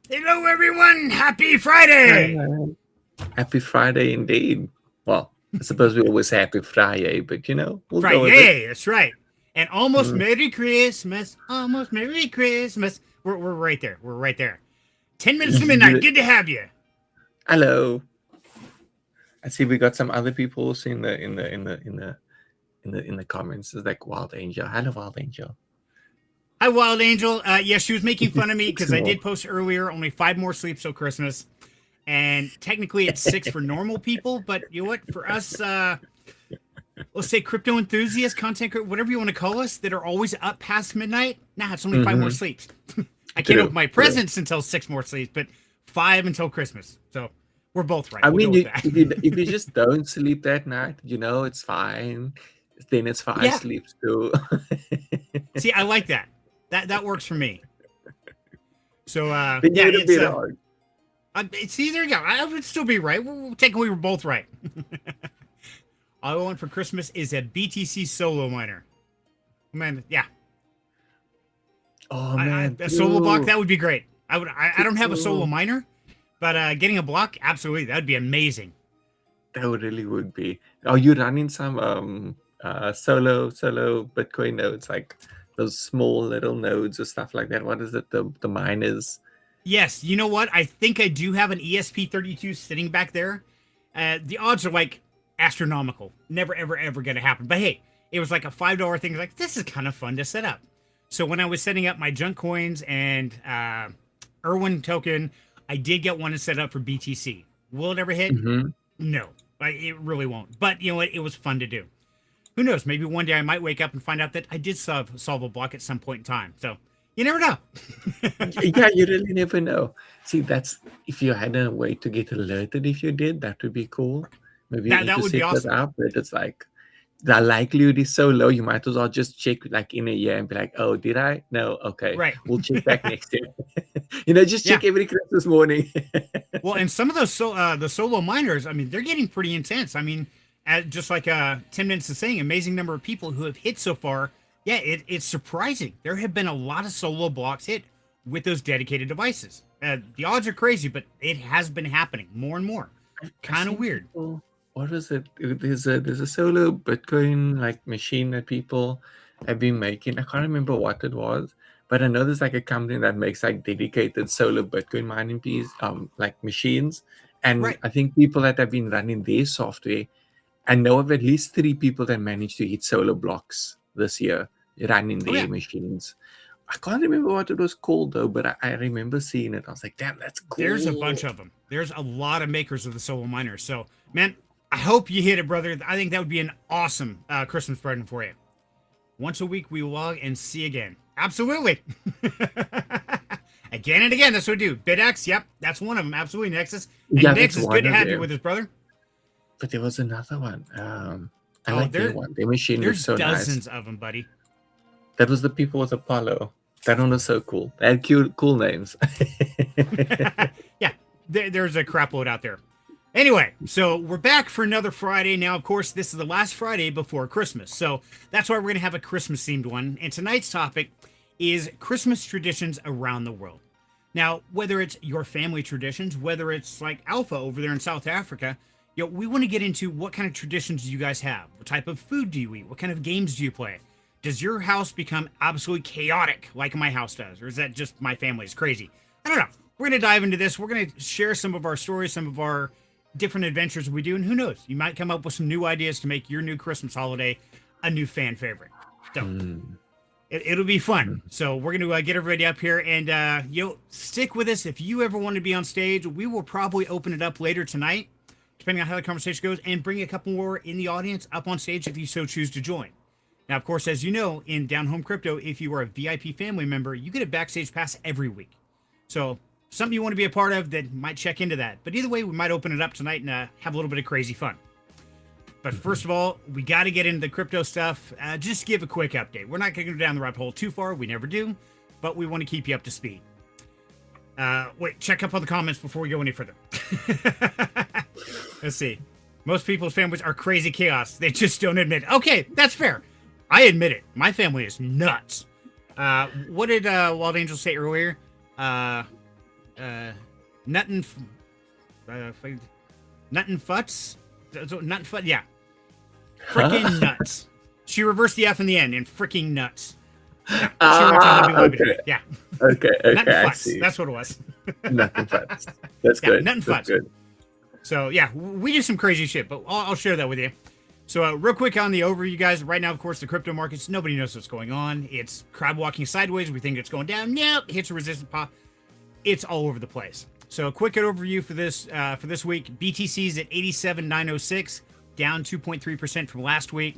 Hello, everyone. Happy Friday. Happy Friday indeed. Well, I suppose we always say happy Friday, but we'll go with it. Friday. That's right. And almost Mm. Merry Christmas. Almost Merry Christmas. We're right there. We're right there. 10 minutes to midnight. Good to have you. Hello. I see we got some other people also in the comments. It's like Wild Angel. Hello, Wild Angel. Hi, Wild Angel. Yes, she was making fun of me Six because I more. did post earlier only 5 more sleeps till Christmas. And technically it's 6 for normal people. But you know what? For us, let's say crypto enthusiasts, whatever you want to call us, that are always up past midnight. Nah, it's only 5 more Mm-hmm. sleeps. I can't True. open my True. presents until 6 more sleeps, but 5 until Christmas. So we're both right. I We'll go mean, with that. if you just don't sleep that night, it's fine. Then it's 5 Yeah. sleeps too. See, I like that. That works for me. So Then yeah, you're a bit odd. see, there you go. I would still be right. Technically, we're both right. All I want for Christmas is a BTC solo miner. Man, yeah, Oh man, a solo block true. that would be great. I don't have a solo True. miner, but getting a block, absolutely, that would be amazing. That really would be. Are you running some solo Bitcoin nodes, like those small little nodes or stuff like that? What is it? The miners. Yes, you know what? I think I do have an ESP32 sitting back there. The odds are like astronomical. Never, ever, ever going to happen. But hey, it was like a $5 thing. Like, this is kind of fun to set up. So when I was setting up my junk coins and Irwin token, I did get one to set up for BTC. Will it ever hit? Mm-hmm. No, it really won't. But you know what? It was fun to do. Who knows? Maybe one day I might wake up and find out that I did solve a block at some point in time. So you never know. Yeah, you really never know. See, that's if you had a way to get alerted if you did, that would be cool. Maybe you need That to would be set that awesome. up, but it's like the likelihood is so low, you might as well just check like in a year and be like, oh, did I? No, okay. Right. We'll check back next year. Just Yeah. check every Christmas morning. Well, and some of those the solo miners, I mean, they're getting pretty intense. I mean, just like 10 minutes is saying, amazing number of people who have hit so far. Yeah, it's surprising. There have been a lot of solo blocks hit with those dedicated devices. The odds are crazy, but it has been happening more and more. I Kind of see weird. people. What was it? There's a solo Bitcoin like machine that people have been making. I can't remember what it was, but I know there's like a company that makes like dedicated solo Bitcoin mining piece, like machines. And Right. I think people that have been running their software, I know of at least 3 people that managed to hit solo blocks this year running Oh yeah. their machines. I can't remember what it was called though, but I remember seeing it. I was like, damn, that's There's a bunch cool. of them. There's a lot of makers of the solo miners. So, man, I hope you hit it, brother. I think that would be an awesome Christmas present for you. Once a week, we log and see again. Absolutely. Again and again, that's what we do. BitX, yep, that's one of them. Absolutely, Nexus. And Yeah, that's Nexus, good one to of have you them. with us, brother. But there was another one. I Oh, like their one. Their machine looks there's so nice. dozens of them, buddy. That was the people with Apollo. That one was so cool. They had cool names. Yeah, there's a crap load out there. Anyway, so we're back for another Friday. Now, of course, this is the last Friday before Christmas. So that's why we're going to have a Christmas themed one. And tonight's topic is Christmas traditions around the world. Now, whether it's your family traditions, whether it's like Alpha over there in South Africa, we want to get into what kind of traditions do you guys have? What type of food do you eat? What kind of games do you play? Does your house become absolutely chaotic like my house does? Or is that just my family's crazy? I don't know. We're going to dive into this. We're going to share some of our stories, some of our different adventures we do. And who knows? You might come up with some new ideas to make your new Christmas holiday a new fan favorite. So it'll be fun. So we're going to get everybody up here and stick with us. If you ever want to be on stage, we will probably open it up later tonight, depending on how the conversation goes, and bring a couple more in the audience up on stage if you so choose to join. Now, of course, as you know, in Down Home Crypto, if you are a VIP family member, you get a backstage pass every week. So something you want to be a part of that might check into that. But either way, we might open it up tonight and have a little bit of crazy fun. But first of all, we got to get into the crypto stuff. Just give a quick update. We're not going to go down the rabbit hole too far. We never do. But we want to keep you up to speed. Wait, check up on the comments before we go any further. Let's see. Most people's families are crazy chaos. They just don't admit it. Okay, that's fair. I admit it. My family is nuts. What did Wild Angel say earlier? Nuttin, Nuttin Futz, Nuttin Fut, yeah, freaking nuts. She reversed the F in the end and freaking nuts. Yeah, she went to Hobby Lobby. Okay. Yeah, Okay. Nuttin I Futz. see. That's what it was. Nothing fast. That's Yeah, good. Nuttin That's Futz. good. So yeah, we do some crazy shit, but I'll share that with you. So real quick on the overview, guys. Right now, of course, the crypto markets, nobody knows what's going on. It's crab walking sideways. We think it's going down. Nope, hits a resistance pop. It's all over the place. So a quick overview for this week. BTC's at 87,906, down 2.3% from last week.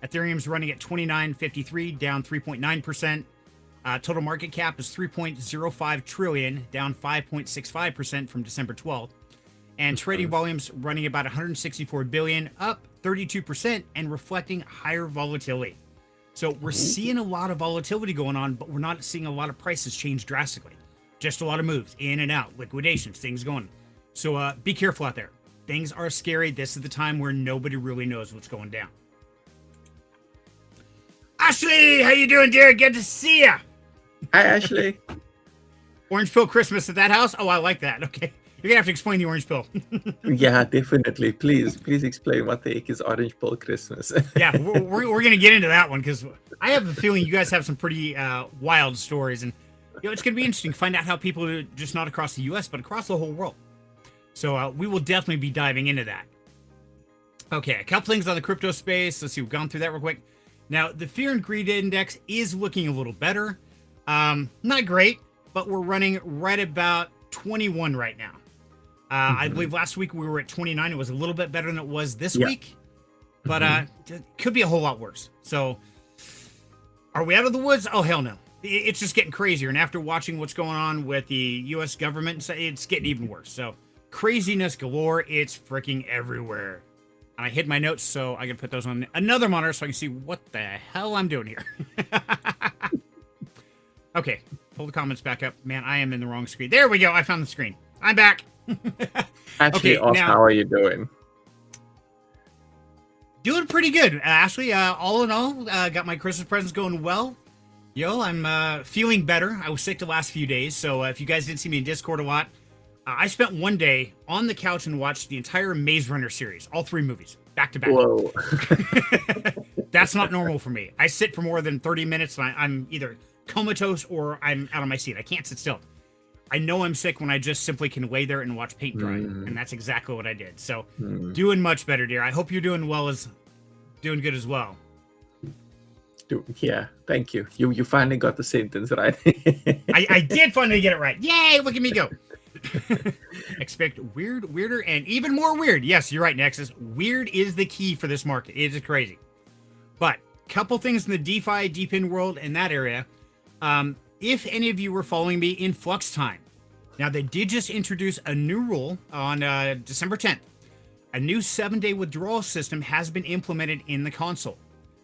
Ethereum's running at 29.53, down 3.9%. Total market cap is 3.05 trillion, down 5.65% from December 12th. And trading volumes running about 164 billion, up 32% and reflecting higher volatility. So we're seeing a lot of volatility going on, but we're not seeing a lot of prices change drastically. Just a lot of moves in and out, liquidations, things going. So be careful out there. Things are scary. This is the time where nobody really knows what's going down. Ashley, how you doing, dear? Good to see ya. Hi, Ashley. Orange pill Christmas at that house? Oh, I like that. Okay. You're going to have to explain the orange pill. Yeah, definitely. Please explain what the heck is orange pill Christmas. Yeah, we're going to get into that one because I have a feeling you guys have some pretty wild stories. And it's going to be interesting to find out how people are just not across the U.S., but across the whole world. So we will definitely be diving into that. Okay, a couple things on the crypto space. Let's see, we've gone through that real quick. Now, the Fear and Greed Index is looking a little better. Not great, but we're running right about 21 right now. I believe last week we were at 29. It was a little bit better than it was this week, but it could be a whole lot worse. So are we out of the woods? Oh, hell no. It's just getting crazier. And after watching what's going on with the U.S. government, it's getting even worse. So craziness galore. It's freaking everywhere. And I hid my notes, so I can put those on another monitor so I can see what the hell I'm doing here. Okay, pull the comments back up. Man, I am in the wrong screen. There we go. I found the screen. I'm back. Ashley, Okay, now- how are you doing? Doing pretty good, Ashley. All in all, got my Christmas presents going well. Yo, I'm feeling better. I was sick the last few days, so if you guys didn't see me in Discord a lot, I spent one day on the couch and watched the entire Maze Runner series, all 3 movies, back to back. Whoa. That's not normal for me. I sit for more than 30 minutes, and I'm either comatose or I'm out of my seat. I can't sit still. I know I'm sick when I just simply can lay there and watch paint dry, and that's exactly what I did. So, doing much better, dear. I hope you're doing good as well. Yeah, thank you. You finally got the sentence right. I did finally get it right. Yay! Look at me go. Expect weirder, and even more weird. Yes, you're right, Nexus. Weird is the key for this market. It is crazy. But couple things in the DeFi, deep-in world in that area. If any of you were following me in Flux Time, now they did just introduce a new rule on December 10th. A new 7-day withdrawal system has been implemented in the console.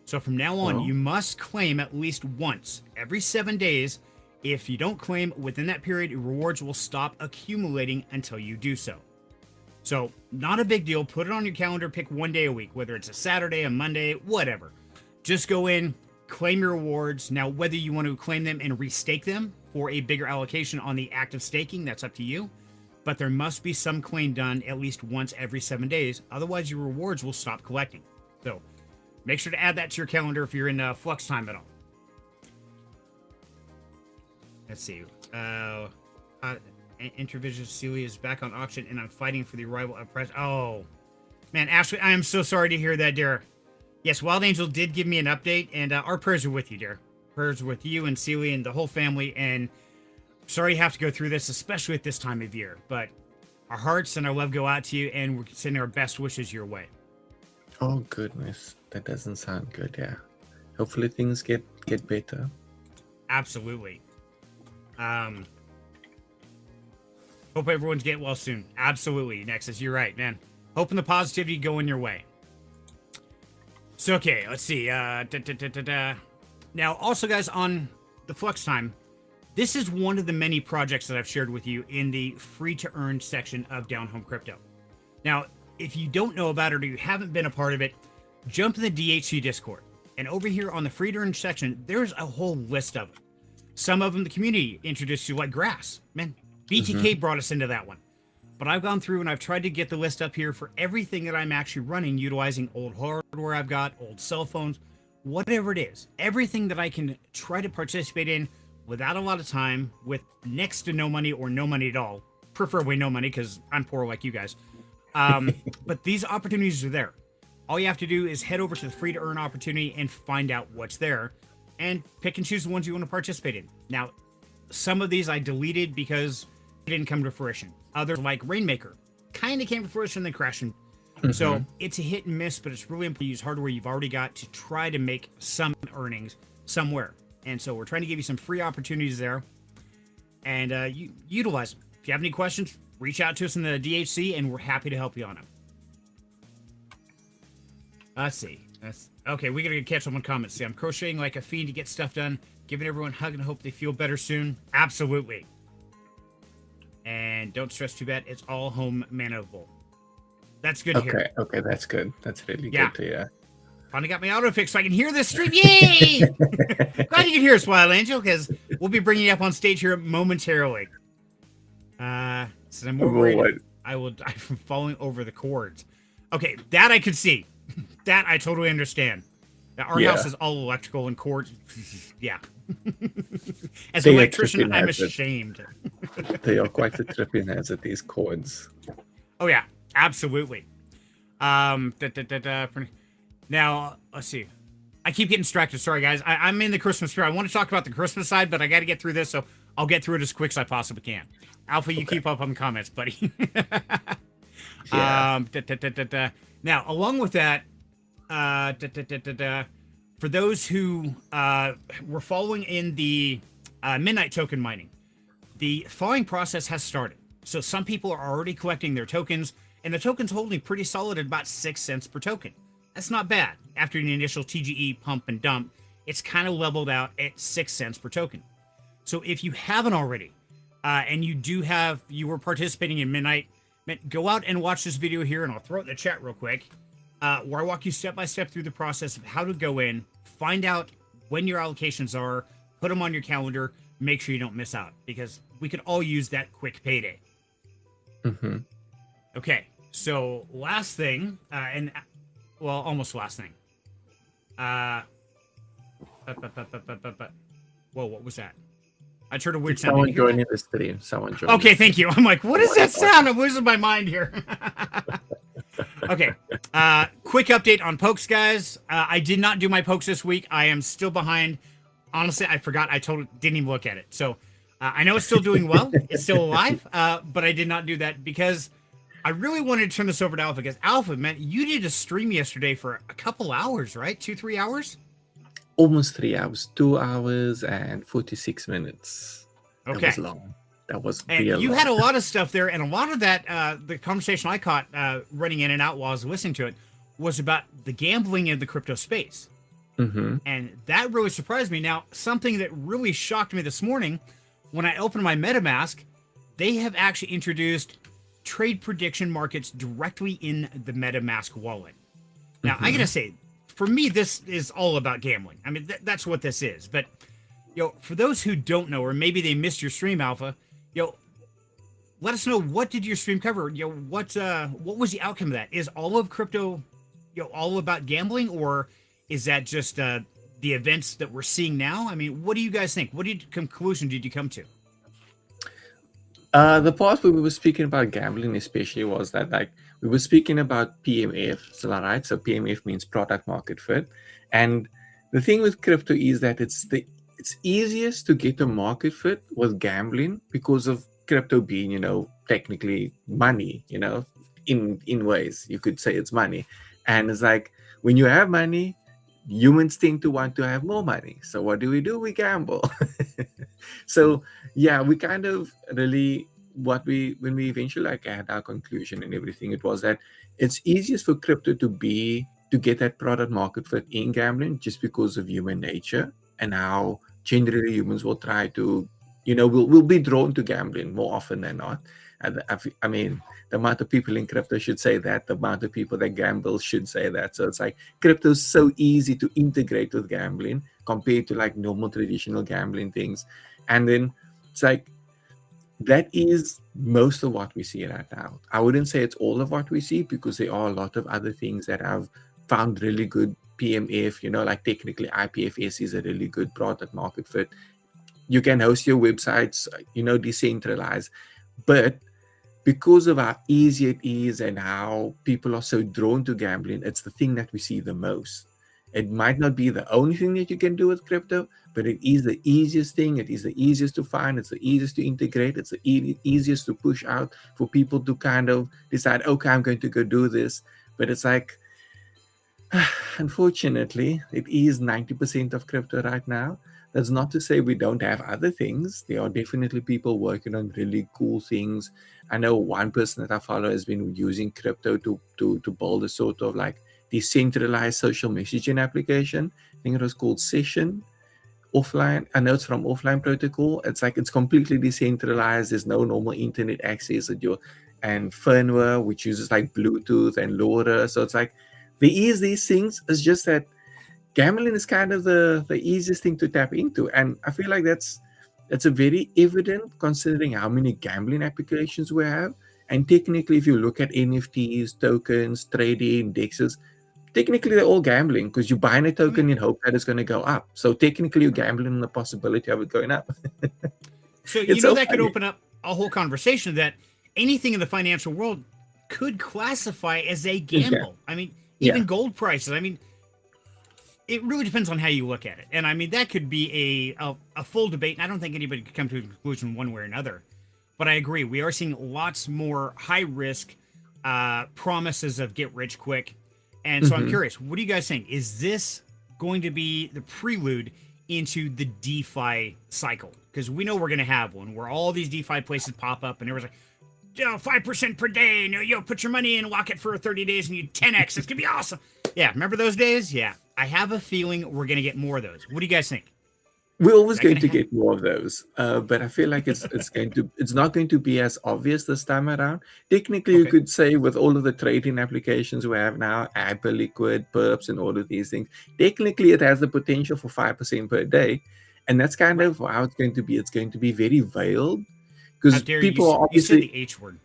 So from now on, you must claim at least once every 7 days. If you don't claim within that period, your rewards will stop accumulating until you do so. So not a big deal. Put it on your calendar. Pick one day a week, whether it's a Saturday, a Monday, whatever. Just go in, claim your rewards. Now, whether you want to claim them and restake them for a bigger allocation on the active staking, that's up to you. But there must be some claim done at least once every 7 days. Otherwise, your rewards will stop collecting. So make sure to add that to your calendar if you're in Flux Time at all. Let's see. Intervision Celia is back on auction, and I'm fighting for the arrival of press. Oh, man, Ashley, I am so sorry to hear that, dear. Yes, Wild Angel did give me an update, and our prayers are with you, dear. Prayers are with you and Celia and the whole family, and sorry you have to go through this, especially at this time of year. But our hearts and our love go out to you, and we're sending our best wishes your way. Oh, goodness. That doesn't sound good, yeah. Hopefully things get better. Absolutely. Hope everyone's getting well soon. Absolutely, Nexus. You're right, man. Hoping the positivity going your way. So, okay, let's see. Now, also, guys, on the Flux Time, this is one of the many projects that I've shared with you in the free-to-earn section of Down Home Crypto. Now, if you don't know about it or you haven't been a part of it, jump in the DHC Discord. And over here on the free-to-earn section, there's a whole list of them. Some of them the community introduced you, like grass. Man, BTK brought us into that one. But I've gone through and I've tried to get the list up here for everything that I'm actually running, utilizing old hardware I've got, old cell phones, whatever it is. Everything that I can try to participate in without a lot of time, with next to no money or no money at all. Preferably no money, because I'm poor like you guys. But these opportunities are there. All you have to do is head over to the free to earn opportunity and find out what's there and pick and choose the ones you want to participate in. Now, some of these I deleted because they didn't come to fruition. Others, like Rainmaker, kind of came to fruition, then crashing. So it's a hit and miss, but it's really important to use hardware you've already got to try to make some earnings somewhere. And so we're trying to give you some free opportunities there, and you utilize them. If you have any questions, reach out to us in the DHC, and we're happy to help you on them. Let's see. Okay, we gotta catch up on comments. See, I'm crocheting like a fiend to get stuff done, giving everyone a hug and hope they feel better soon. Absolutely. And don't stress too bad. It's all home manageable. That's good to hear. Okay, that's good. That's really good to hear. Finally got my auto fixed so I can hear this stream. Yay! Glad you can hear us, Wild Angel, because we'll be bringing you up on stage here momentarily. So I'm more worried I will die from falling over the cords. Okay, that I could see. That I totally understand. Our house is all electrical and cords. Yeah. As an electrician, I'm ashamed. They are quite the tripping hazard, these cords. Oh, yeah. Absolutely. Now, let's see. I keep getting distracted. Sorry, guys. I'm in the Christmas spirit. I want to talk about the Christmas side, but I got to get through this, so I'll get through it as quick as I possibly can. Alpha, you keep up on the comments, buddy. Now, along with that, for those who were following in the midnight token mining, the thawing process has started. So some people are already collecting their tokens, and the token's holding pretty solid at about 6 cents per token. That's not bad. After the initial TGE pump and dump, it's kind of leveled out at 6 cents per token. So if you haven't already, and you were participating in midnight, go out and watch this video here, and I'll throw it in the chat real quick, where I walk you step by step through the process of how to go in, find out when your allocations are, put them on your calendar, make sure you don't miss out, because we could all use that quick payday. Okay, so last thing, almost last thing. Whoa, what was that? I heard a weird sound. Someone joining the stream. Someone joining. Okay, thank you. I'm like, what is that sound? I'm losing my mind here. Okay, quick update on pokes, guys. I did not do my pokes this week. I am still behind. Honestly, I forgot. Didn't even look at it. So I know it's still doing well. It's still alive, but I did not do that because I really wanted to turn this over to Alpha, because Alpha, man, you did a stream yesterday for a couple hours, right? 2-3 hours? Almost 3 hours. 2 hours and 46 minutes. Okay. That was long. That was and real you long. had a lot of stuff there, and a lot of that, the conversation I caught running in and out while I was listening to it, was about the gambling in the crypto space. And that really surprised me. Now, something that really shocked me this morning, when I opened my MetaMask, they have actually introduced trade prediction markets directly in the MetaMask wallet. Now, I gotta say, for me, this is all about gambling. I mean, that's what this is. But, for those who don't know, or maybe they missed your stream, Alpha, let us know, what did your stream cover? What was the outcome of that? Is all of crypto, all about gambling, or is that just the events that we're seeing now? I mean, what do you guys think? What conclusion did you come to? The part where we were speaking about gambling especially was that, like, we were speaking about PMF, so, right? So PMF means product market fit. And the thing with crypto is that it's easiest to get a market fit with gambling because of crypto being, technically money, in ways you could say it's money. And it's like, when you have money, humans tend to want to have more money. So what do? We gamble. So yeah, we kind of really, when we eventually had our conclusion and everything, it was that it's easiest for crypto to get that product market fit in gambling, just because of human nature and how generally humans will try to, will be drawn to gambling more often than not. And I mean, the amount of people in crypto should say that, the amount of people that gamble should say that. So it's like, crypto is so easy to integrate with gambling compared to like normal traditional gambling things. And then it's like, that is most of what we see right now. I wouldn't say it's all of what we see because there are a lot of other things that I've found really good PMF, like technically IPFS is a really good product market fit. You can host your websites, decentralized. But because of how easy it is and how people are so drawn to gambling, it's the thing that we see the most. It might not be the only thing that you can do with crypto, but it is the easiest thing. It is the easiest to find. It's the easiest to integrate. It's the easiest to push out for people to kind of decide, okay, I'm going to go do this. But it's like, unfortunately, it is 90% of crypto right now. That's not to say we don't have other things. There are definitely people working on really cool things. I know one person that I follow has been using crypto to build a sort of like decentralized social messaging application. I think it was called Session offline. I know it's from offline protocol. It's like it's completely decentralized. There's no normal internet access at your and firmware, which uses like Bluetooth and LoRa. So it's like there is these things. It's just that gambling is kind of the easiest thing to tap into, and I feel like that's a very evident considering how many gambling applications we have. And technically, if you look at NFTs, tokens, trading, indexes, technically they're all gambling because you're buying a token in hope that it's going to go up. So technically, you're gambling on the possibility of it going up. So It's so that could funny. open up a whole conversation that anything in the financial world could classify as a Yeah, gamble. I mean, yeah. even gold prices. I mean, it really depends on how you look at it. And I mean, that could be a full debate. And I don't think anybody could come to a conclusion one way or another. But I agree. We are seeing lots more high risk promises of get rich quick. And so I'm Hmm. curious, what do you guys think? Is this going to be the prelude into the DeFi cycle? Because we know we're going to have one where all these DeFi places pop up and everyone's like, 5% per day. Put your money in, lock it for 30 days, and you 10x. It's gonna be awesome. Yeah, remember those days? Yeah, I have a feeling we're gonna get more of those. What do you guys think? We're Is always that going gonna to happen? get more of those, but I feel like it's not going to be as obvious this time around. Technically, you Okay. could say with all of the trading applications we have now, Hyperliquid, Perps, and all of these things, technically it has the potential for 5% per day, and that's kind Right. of how it's going to be. It's going to be very veiled How because dare you? people are You said obviously. the H word.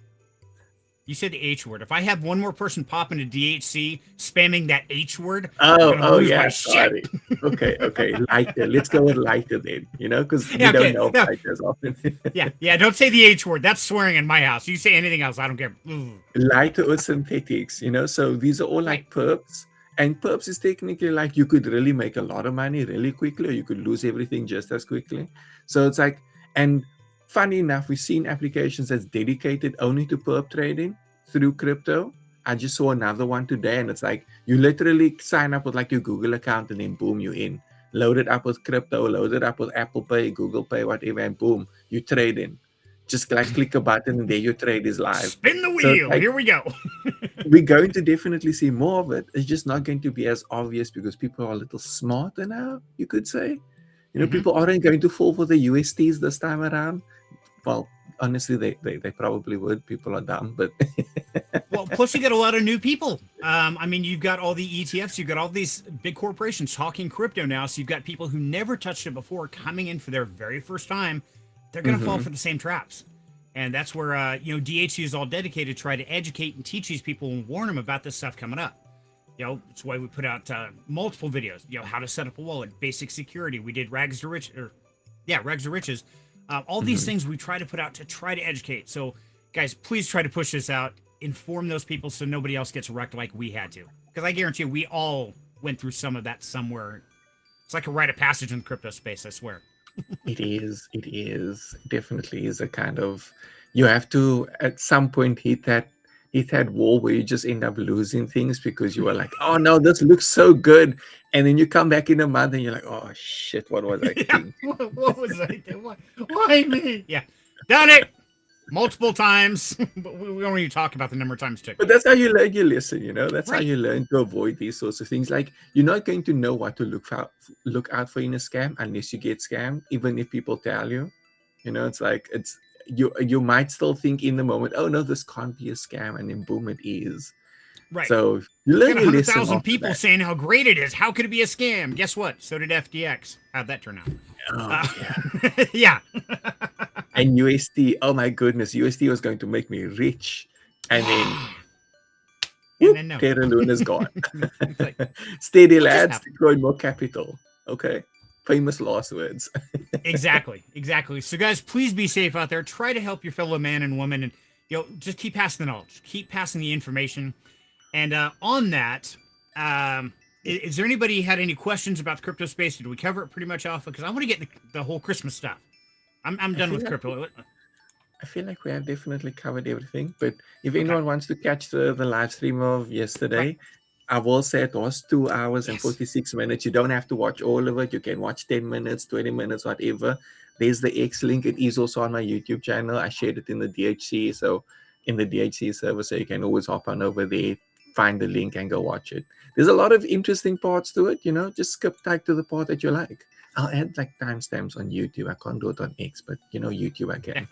You said the H word. If I have one more person pop into DHC spamming that H word, I'm Oh, gonna oh lose my yeah, shit. sorry. Okay, okay, lighter. Let's go with lighter then. Because we Yeah. don't Okay. know No. lighter as often. Yeah. Yeah. Don't say the H word. That's swearing in my house. You say anything else, I don't care. Ooh. Lighter or synthetics, so these are all Right. like perps. And perps is technically like you could really make a lot of money really quickly, or you could lose everything just as quickly. So it's like, and funny enough, we've seen applications that's dedicated only to perp trading through crypto. I just saw another one today, and it's like you literally sign up with like your Google account, and then boom, you're in. Load it up with crypto, load it up with Apple Pay, Google Pay, whatever, and boom, you trade in. Just like click a button, and there your trade is live. Spin the So it's wheel. like Here we go. we're going to definitely see more of it. It's just not going to be as obvious because people are a little smarter now, you could say. Hmm. People aren't going to fall for the USTs this time around. Well, honestly, they probably would. People are dumb, but Well, plus you got a lot of new people. I mean, you've got all the ETFs, you've got all these big corporations talking crypto now. So you've got people who never touched it before coming in for their very first time. They're going to fall Mhm. for the same traps, and that's where DHC is all dedicated to try to educate and teach these people and warn them about this stuff coming up. That's why we put out multiple videos. How to set up a wallet, basic security. We did rags to rich, or yeah, rags to riches. All these Mhm. things we try to put out to try to educate. So, guys, please try to push this out. Inform those people so nobody else gets wrecked like we had to. Because I guarantee you, we all went through some of that somewhere. It's like a rite of passage in the crypto space. I swear. It is. It is. It definitely is a kind of. You have to at some point hit that wall where you just end up losing things because you are like, oh no, this looks so good, and then you come back in a month and you're like, oh shit, what was I Yeah. thinking? What was I doing? Why me? Yeah. Done it multiple times. But we don't even talk about the number of times it took But me. that's how you learn your lesson. That's how Right. you learn to avoid these sorts of things. Like you're not going to know what to look out for in a scam unless you get scammed, even if people tell you. It's like you might still think in the moment, oh no, this can't be a scam, and then boom, it is. Right. So you You learn got your lesson 100,000 after people that. saying how great it is. How could it be a scam? Guess what? So did FDX. How'd that turn out? Oh Uh, yeah. yeah. And USD, oh my goodness, USD was going to make me rich. And then, And then no. Terra Luna's gone. It's like, Steady what just lads, happened? deploy more capital. Okay. Famous last words. Exactly. So guys, please be safe out there. Try to help your fellow man and woman, and just keep passing the knowledge, keep passing the information. And on that, is there anybody had any questions about the crypto space? Did we cover it pretty much, Alpha? Because I want to get the whole Christmas stuff. I'm done with crypto. I feel like we have definitely covered everything. But if anyone wants to catch the live stream of yesterday, I will say it was 2 hours and 46 minutes. You don't have to watch all of it. You can watch 10 minutes, 20 minutes, whatever. There's the X link. It is also on my YouTube channel. I shared it in the DHC. So in the DHC server, so you can always hop on over there, find the link and go watch it. There's a lot of interesting parts to it. Just skip type to the part that you like. I'll add like timestamps on YouTube. I can't do it on X, but YouTube I can. Yeah.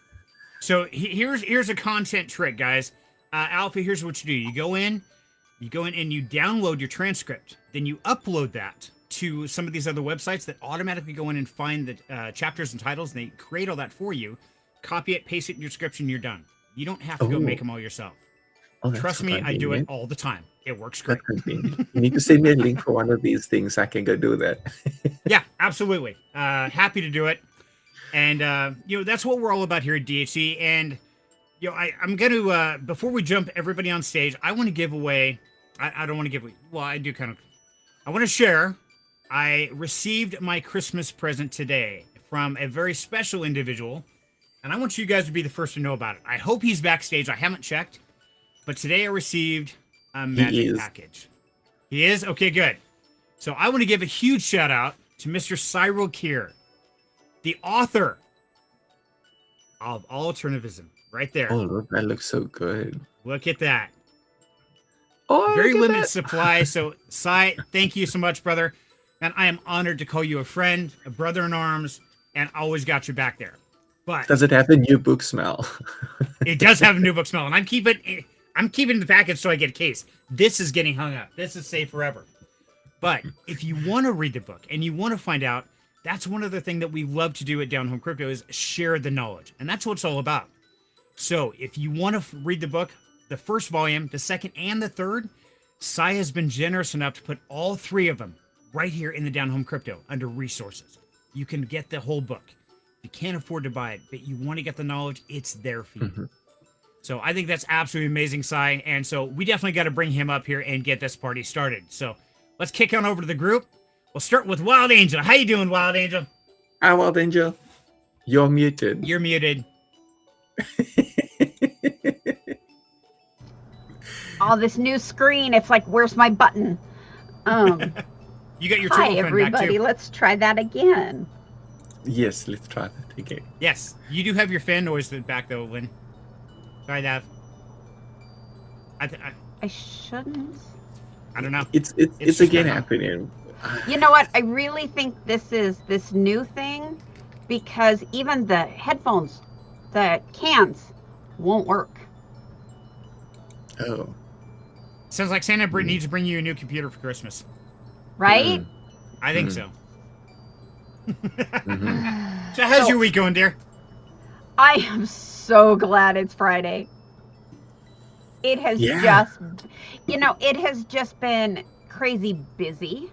So here's a content trick, guys. Alpha, here's what you do. You go in and you download your transcript. Then you upload that to some of these other websites that automatically go in and find the chapters and titles, and they create all that for you. Copy it, paste it in your script, and you're done. You don't have to go make them all yourself. Trust me, I do it all the time. It works great. You need to send me a link for one of these things. I can go do that. Yeah, absolutely. Happy to do it. And, that's what we're all about here at DHC. And, I'm going to, before we jump everybody on stage, I want to give away, I don't want to give away, well, I do kind of, I want to share. I received my Christmas present today from a very special individual, and I want you guys to be the first to know about it. I hope he's backstage. I haven't checked, but today I received a magic package. He is? Okay, good. So I want to give a huge shout out to Mr. Cyril Keir, the author of Alternativism, right there. Oh, look, that looks so good. Look at that. Oh, very limited supply. So, Cy, thank you so much, brother. And I am honored to call you a friend, a brother in arms, and always got your back there. But does it have the new book smell? It does have a new book smell, and I'm keeping the package so I get a case. This is getting hung up. This is safe forever. But if you want to read the book and you want to find out, that's one other thing that we love to do at Down Home Crypto is share the knowledge. And that's what it's all about. So if you want to read the book, the first volume, the second, and the third, Cy has been generous enough to put all three of them right here in the Down Home Crypto under resources. You can get the whole book. If you can't afford to buy it, but you want to get the knowledge, it's there for you. Mm-hmm. So I think that's absolutely amazing, Cy. And so we definitely got to bring him up here and get this party started. So let's kick on over to the group. We'll start with Wild Angel. How you doing, Wild Angel? Hi, Wild Angel. You're muted. You're muted. Oh, this new screen. It's like, where's my button? You got your hi, everybody. Back too. Let's try that again. Yes, let's try that again. Yes, you do have your fan noise back though, Lynn. Try that. I shouldn't. I don't know. It's again happening. You know what? I really think this is this new thing because even the headphones, the cans, won't work. Oh. Sounds like Santa needs to bring you a new computer for Christmas. Right? I think so. So how's your week going, dear? I am so glad it's Friday. It has just, it has just been crazy busy.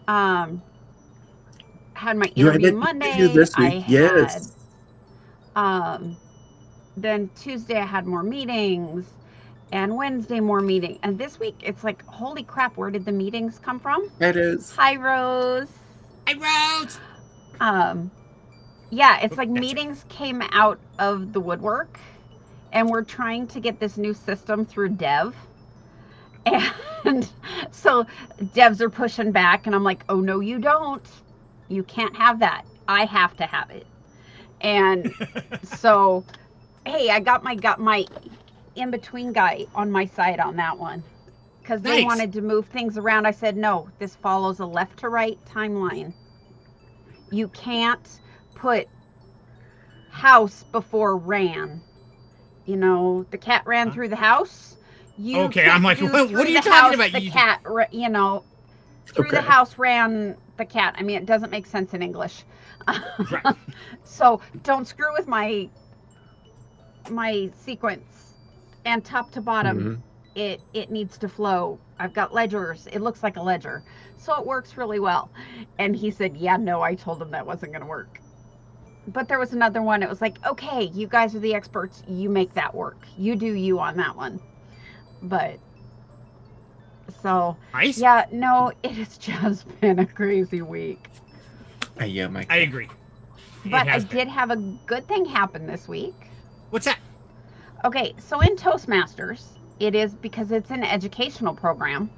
Oh. Had my interview Monday. This week. Then Tuesday I had more meetings, and Wednesday more meeting. And this week it's like, holy crap, where did the meetings come from? It is. Hi, Rose. Hi, Rose. Yeah, it's like meetings came out of the woodwork, and we're trying to get this new system through dev. And so devs are pushing back, and I'm like, oh, no, you don't. You can't have that. I have to have it. And so, hey, I got my in-between guy on my side on that one. Because they wanted to move things around. I said, no, this follows a left to right timeline. You can't put house before ran. You know, the cat ran through the house. I'm like, what are you talking about? The cat, through the house ran the cat. I mean, it doesn't make sense in English. Right. So don't screw with my sequence. And top to bottom, it needs to flow. I've got ledgers. It looks like a ledger. So it works really well. And he said, yeah, no, I told him that wasn't going to work. But there was another one. It was like, okay, you guys are the experts. You make that work. You do you on that one. But so, Nice. yeah, no, it has just been a crazy week. I agree. But I did have a good thing happen this week. What's that? Okay, so in Toastmasters, it is because it's an educational program,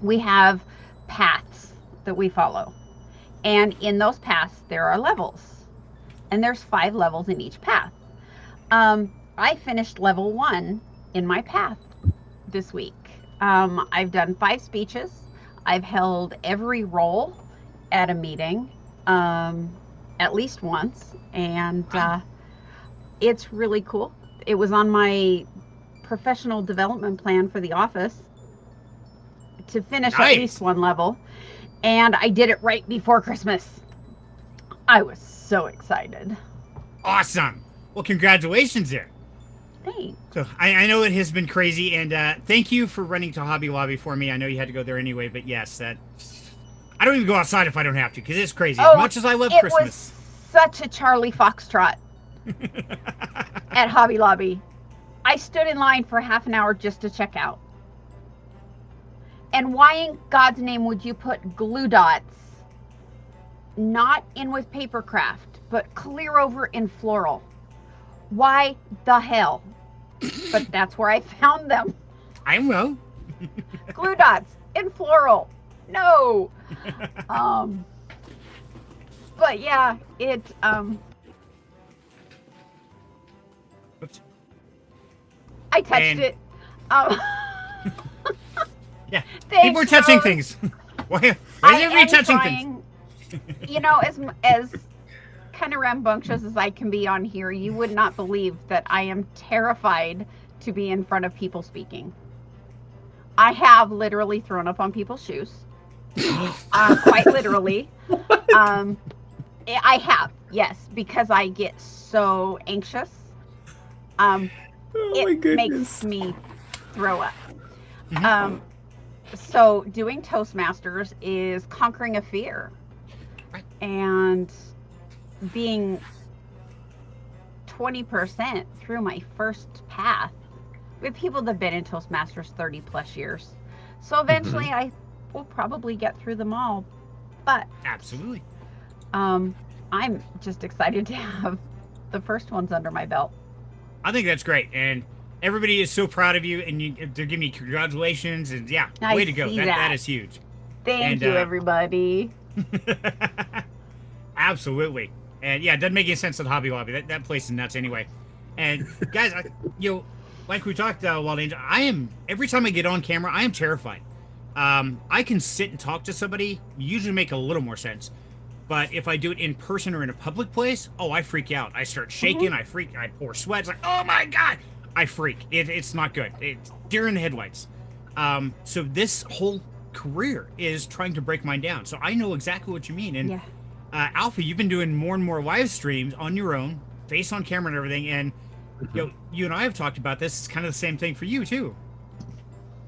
we have paths that we follow. And in those paths, there are levels. And there's 5 levels in each path. I finished level 1 in my path this week. I've done 5 speeches. I've held every role at a meeting at least once. And it's really cool. It was on my professional development plan for the office to finish at least 1 level. And I did it right before Christmas. I was so excited. Awesome. Well, congratulations there. Thanks. So I know it has been crazy, and thank you for running to Hobby Lobby for me. I know you had to go there anyway, but yes, I don't even go outside if I don't have to, because it's crazy. As much as I love Christmas. It was such a Charlie Foxtrot at Hobby Lobby. I stood in line for half an hour just to check out. And why in God's name would you put glue dots not in with paper craft, but clear over in floral? Why the hell? But that's where I found them. I know. Glue dots in floral. No. But yeah, it I touched it. Yeah. Thanks, people are touching Rose. things. Why I are you am touching trying, things? You know, as kind of rambunctious as I can be on here, you would not believe that I am terrified to be in front of people speaking. I have literally thrown up on people's shoes. Quite literally. I have, yes, because I get so anxious. Oh my It goodness. makes me throw up. So doing Toastmasters is conquering a fear. Right. And being 20% through my first path with people that have been in Toastmasters 30 plus years. So eventually I will probably get through them all. But Absolutely. I'm just excited to have the first ones under my belt. I think that's great, and everybody is so proud of you, and they're giving you congratulations, and yeah, I way to go. see That is huge. Thank you, everybody. Absolutely. And yeah, it doesn't make any sense at Hobby Lobby. That place is nuts anyway. And guys, like we talked, Wild Angel, every time I get on camera, I am terrified. I can sit and talk to somebody, usually make a little more sense. But if I do it in person or in a public place, I freak out. I start shaking, I pour sweat. It's like, oh my God, I freak. It's not good. It's deer in the headlights. So this whole career is trying to break mine down. So I know exactly what you mean. And Yeah. Alpha, you've been doing more and more live streams on your own, face on camera and everything. And you and I have talked about this. It's kind of the same thing for you too.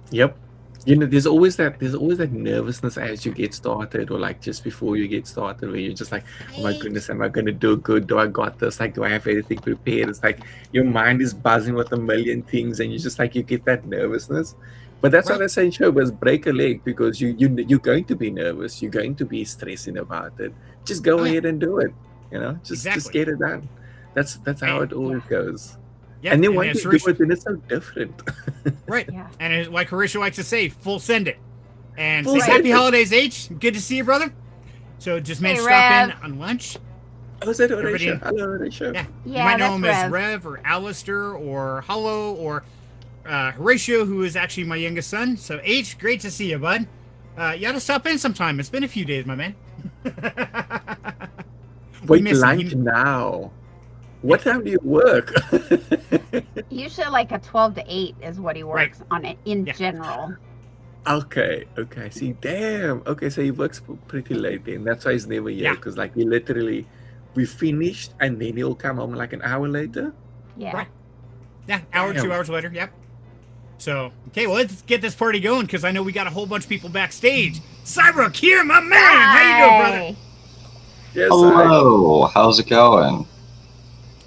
Yep. You know, there's always that nervousness as you get started, or like just before you get started, where you're just like, oh my goodness, am I gonna do good? Do I got this? Like, do I have everything prepared? It's like your mind is buzzing with a million things, and you just like, you get that nervousness. But that's what I say in showbiz, break a leg, because you're going to be nervous, you're going to be stressing about it. Just go ahead and do it. You know, just get it done. That's how it always goes. Yeah, and then once you do Horatio, it, then it's so different. right. Yeah. And like Horatio likes to say, full send it. And Full say send happy it. holidays, H. Good to see you, brother. So just managed to Hey, stop Rev. in on lunch. Oh, is that Everybody- Horatio? Hello, Horatio. Yeah. Yeah, You might know that's him as Rev or Alistair or Hollow or Horatio, who is actually my youngest son. So H, great to see you, bud. You ought to stop in sometime. It's been a few days, my man. Wait, miss him. lunch now. What time do you work? Usually like a 12 to 8 is what he works on it in Yeah. general. Okay, okay. See, damn. Okay, so he works pretty late then. That's why he's never here. Yeah. Because like we finished, and then he'll come home like an hour later. Yeah. Right. Yeah, hour, Damn. 2 hours later. Yep. So, okay, well, let's get this party going because I know we got a whole bunch of people backstage. Cybrook here, my man. How you doing, brother? Hi. Yes, Hello, how's it going?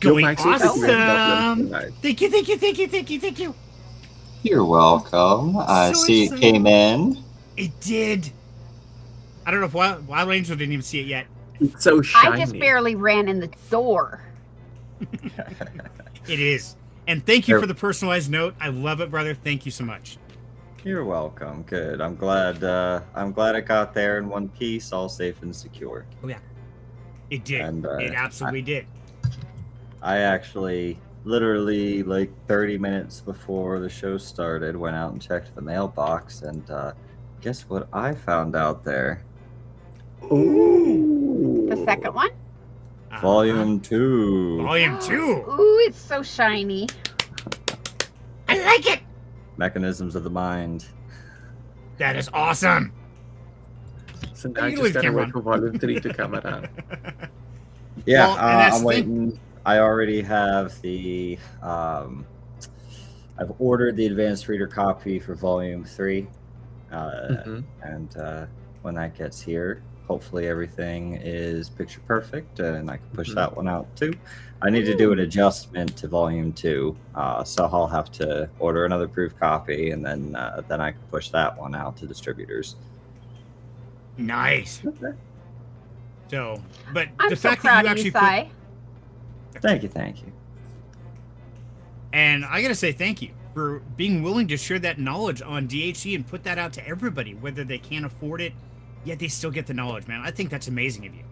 Your Going mic's also awesome. doing problems tonight. Thank you, thank you, thank you, thank you, thank you. You're welcome. I So see it excited. came in. It did. I don't know if Wild Angel didn't even see it yet. It's so shiny. I just barely ran in the door. It is. And thank you for the personalized note. I love it, brother. Thank you so much. You're welcome. Good. I'm glad it got there in one piece, all safe and secure. Oh, yeah. It did. And, It absolutely did. I actually literally like 30 minutes before the show started went out and checked the mailbox, and guess what I found out there? Ooh. The second one? Volume 2. Volume 2. Ooh, it's so shiny. I like it. Mechanisms of the Mind. That is awesome. So Oh, now I you just leave gotta camera wait on. for volume 3 to come around. Yeah, Well, and that's I'm the thing. waiting. I already have the. I've ordered the advanced reader copy for Volume 3, Mhm. and when that gets here, hopefully everything is picture perfect, and I can push Mhm. that one out too. I need to do an adjustment to Volume 2, so I'll have to order another proof copy, and then I can push that one out to distributors. Nice. Okay. So, but I'm the so fact that proud you of you, actually put, Sai. Thank you. and I gotta say thank you for being willing to share that knowledge on DHC and put that out to everybody, whether they can't afford it, yet they still get the knowledge, man. I think that's amazing of you.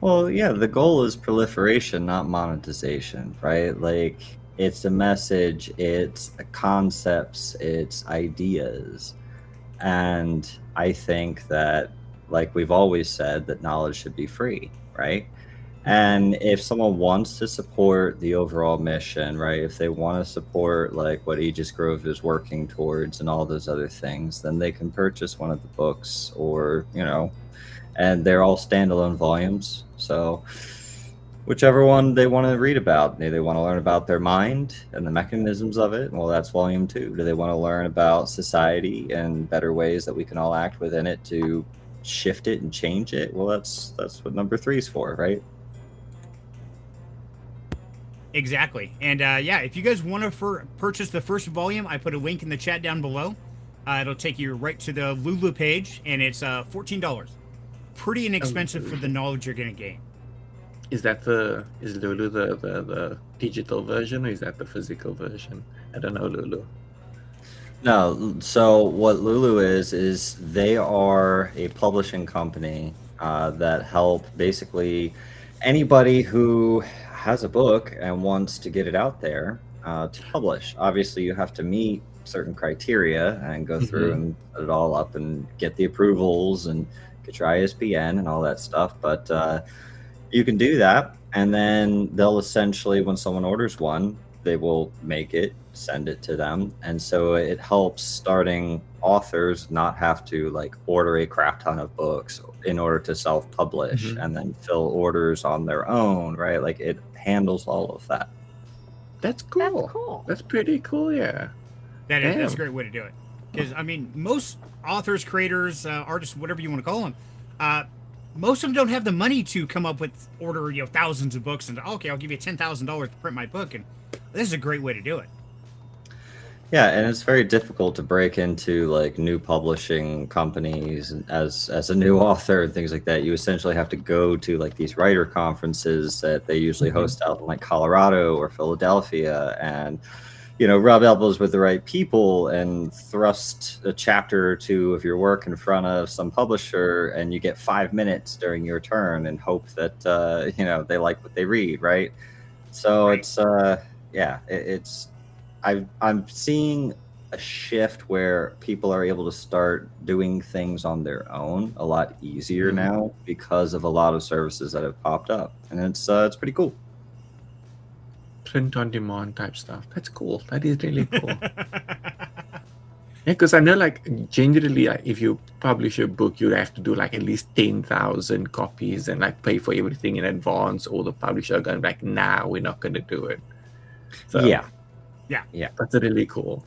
Well, yeah, the goal is proliferation, not monetization, right? Like, it's a message, it's concepts, it's ideas. And I think that, like we've always said, that knowledge should be free, right? And if someone wants to support the overall mission, right, if they want to support like what Aegis Grove is working towards and all those other things, then they can purchase one of the books, or, and they're all standalone volumes. So whichever one they want to read about, maybe they want to learn about their mind and the mechanisms of it. Well, that's Volume 2. Do they want to learn about society and better ways that we can all act within it to shift it and change it? Well, that's what number 3 is for, right? Exactly. And yeah, if you guys want to purchase the first volume, I put a link in the chat down below. It'll take you right to the Lulu page, and it's $14. Pretty inexpensive for the knowledge you're going to gain. Is Lulu the digital version, or is that the physical version? I don't know, Lulu. No, so what Lulu is they are a publishing company that help basically anybody who has a book and wants to get it out there to publish. Obviously, you have to meet certain criteria and go through and put it all up and get the approvals and get your ISBN and all that stuff. But you can do that, and then they'll essentially, when someone orders one, they will make it, send it to them, and so it helps starting authors not have to like order a crap ton of books in order to self-publish and then fill orders on their own, right? Like, it handles all of that. That's cool. That's cool. That's pretty cool, yeah. That's a Damn. great way to do it. Because, I mean, most authors, creators, artists, whatever you want to call them, most of them don't have the money to come up with order, thousands of books and, okay, I'll give you $10,000 to print my book. And this is a great way to do it. Yeah, and it's very difficult to break into like new publishing companies as a new author and things like that. You essentially have to go to like these writer conferences that they usually host out in like Colorado or Philadelphia, and rub elbows with the right people and thrust a chapter or two of your work in front of some publisher, and you get 5 minutes during your turn and hope that they like what they read, right? So Right. it's it's I'm seeing a shift where people are able to start doing things on their own a lot easier now because of a lot of services that have popped up, and it's pretty cool. Print on demand type stuff. That's cool. That is really cool. Because I know, like, generally, like, if you publish a book, you have to do like at least 10,000 copies and like pay for everything in advance. Or the publisher are going like, nah, we're not going to do it. So Yeah. that's really cool.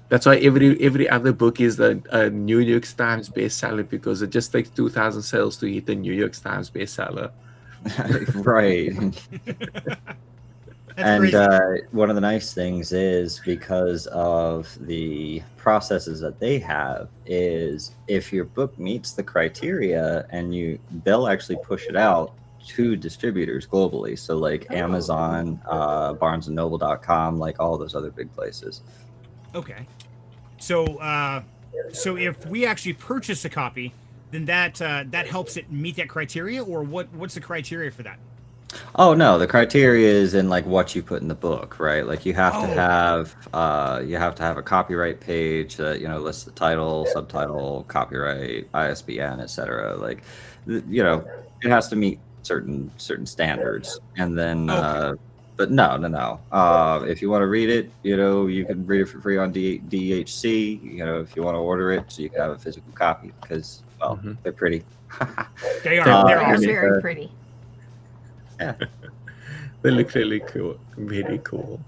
That's why every other book is a New York Times bestseller, because it just takes 2,000 sales to hit the New York Times bestseller. Right. That's And crazy. one of the nice things is, because of the processes that they have, is if your book meets the criteria, and they'll actually push it out to distributors globally. So like Amazon, barnesandnoble.com, like all those other big places. Okay. So so if we actually purchase a copy, then that helps it meet that criteria, or what's the criteria for that? Oh no, the criteria is in like what you put in the book, right? Like you have to Oh, have a copyright page that lists the title, subtitle, copyright, ISBN, etc. Like it has to meet certain standards, and then okay. but no. If you want to read it, you can read it for free on DHC. If you want to order it, so you can have a physical copy, because Mhm. they're pretty. They are. They They're are awesome. very pretty. Yeah. They look really cool, very cool.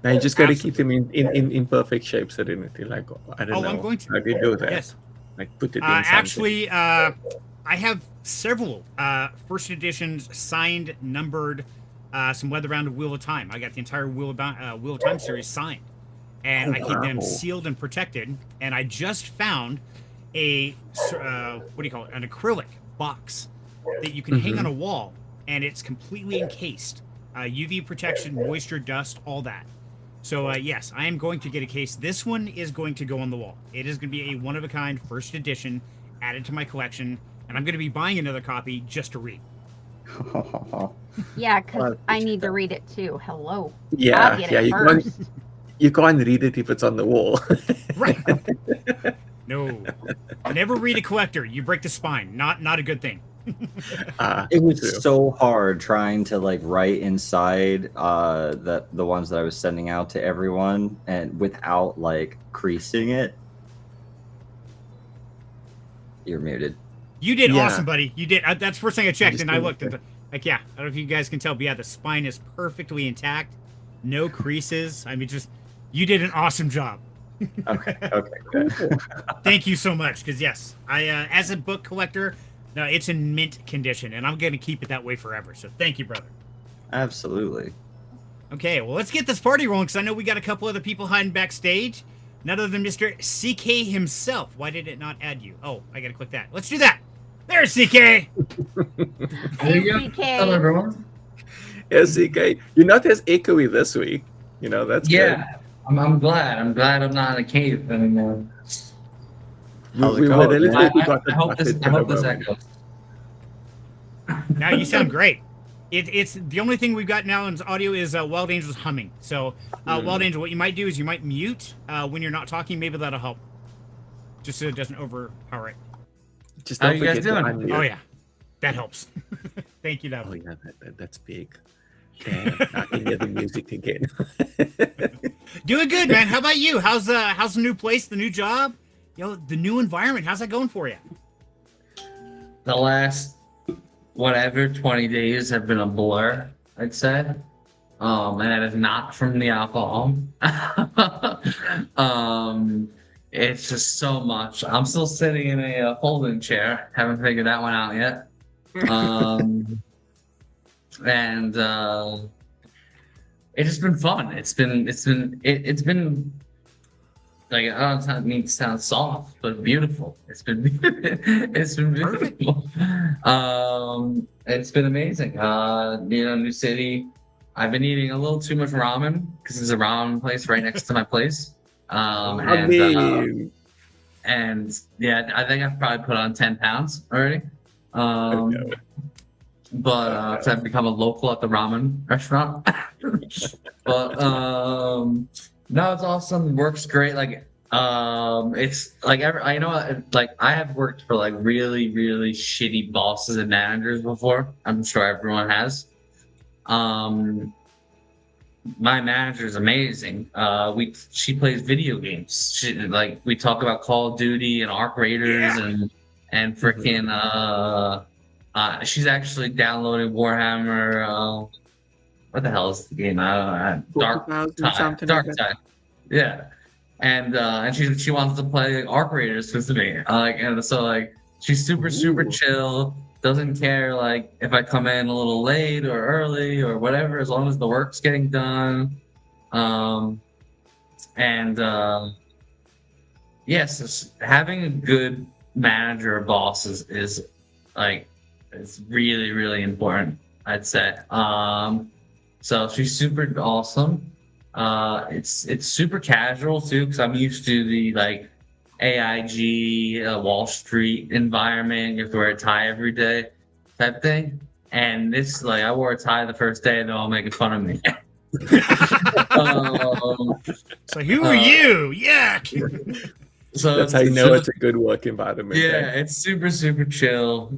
Now you just got to keep them in perfect shape, Serenity. Like, I don't Oh, know, I'm going to. how do you do that? Yes. Like, put it in something. Actually, I have several first editions signed, numbered, some Weather Round of Wheel of Time. I got the entire Wheel of Time series signed, and Oh, I keep them wow. sealed and protected. And I just found a what do you call it? An acrylic box that you can hang on a wall, and it's completely encased. UV protection, moisture, dust, all that. So yes, I am going to get a case. This one is going to go on the wall. It is going to be a one-of-a-kind first edition added to my collection, and I'm going to be buying another copy just to read. Yeah, because Well, I need to read it too. Hello. Yeah, I'll get yeah. it You first. can't read it if it's on the wall. Right. No. Never read a collector. You break the spine. Not a good thing. It was True. so hard trying to like write inside the ones that I was sending out to everyone, and without like creasing it. You're muted. You did Yeah. awesome, buddy. You did. That's the first thing I checked, just and I didn't- looked at the, like, yeah. I don't know if you guys can tell, but yeah, the spine is perfectly intact. No creases. I mean, just you did an awesome job. Okay. Good. Thank you so much, because yes, I as a book collector, no, it's in mint condition, and I'm going to keep it that way forever. So thank you, brother. Absolutely. Okay, well, let's get this party rolling, because I know we got a couple other people hiding backstage. None other than Mr. CK himself. Why did it not add you? Oh, I got to click that. Let's do that. There's CK. Hey, Hello, CK. everyone. Yeah, CK, you're not as echoey this week. That's Yeah, I'm glad. I'm glad I'm not in a cave anymore. good. How's it We going, were really man? we got the I hope this. bucket I for hope the this moment. echoes. Now you sound great. It's the only thing we've got now in audio is Wild Angel's humming. So, Wild Angel, what you might do is you might mute when you're not talking. Maybe that'll help, just so it doesn't overpower it. Just How don't you guys forget to doing? unmute. Oh yeah, that helps. Thank you, Oh Dave. yeah, that's big. Damn, I can hear the music again. Doing good, man. How about you? How's the new place, the new job, the new environment? How's that going for you? The last 20 days have been a blur, I'd say. And that is not from the alcohol. It's just so much. I'm still sitting in a folding chair. Haven't figured that one out yet. And it's just been fun. It's been like, I don't mean to sound soft, but beautiful. It's been beautiful. It's been amazing. New city. I've been eating a little too much ramen because there's a ramen place right next to my place. I mean, And yeah, I think I've probably put on 10 pounds already. Okay. But 'cause I've become a local at the ramen restaurant. But no, it's awesome. Works great. Like it's like I know, like I have worked for like really, really shitty bosses and managers before. I'm sure everyone has. my manager is amazing. She plays video games. We talk about Call of Duty and Arc Raiders and freaking she's actually downloading Warhammer. What the hell is the game? Dark Tide. Dark Tide. Yeah, and she wants to play Arc Raiders with me. And so she's super chill. Doesn't care if I come in a little late or early or whatever, as long as the work's getting done. Yes, having a good manager or boss is it's really, really important, I'd say. So she's super awesome. It's super casual too, because I'm used to the AIG Wall Street environment. You have to wear a tie every day, type thing. And this, I wore a tie the first day, and they're all making fun of me. So who are you? Yuck. So that's how you know it's a good work environment. Yeah, right? It's super chill.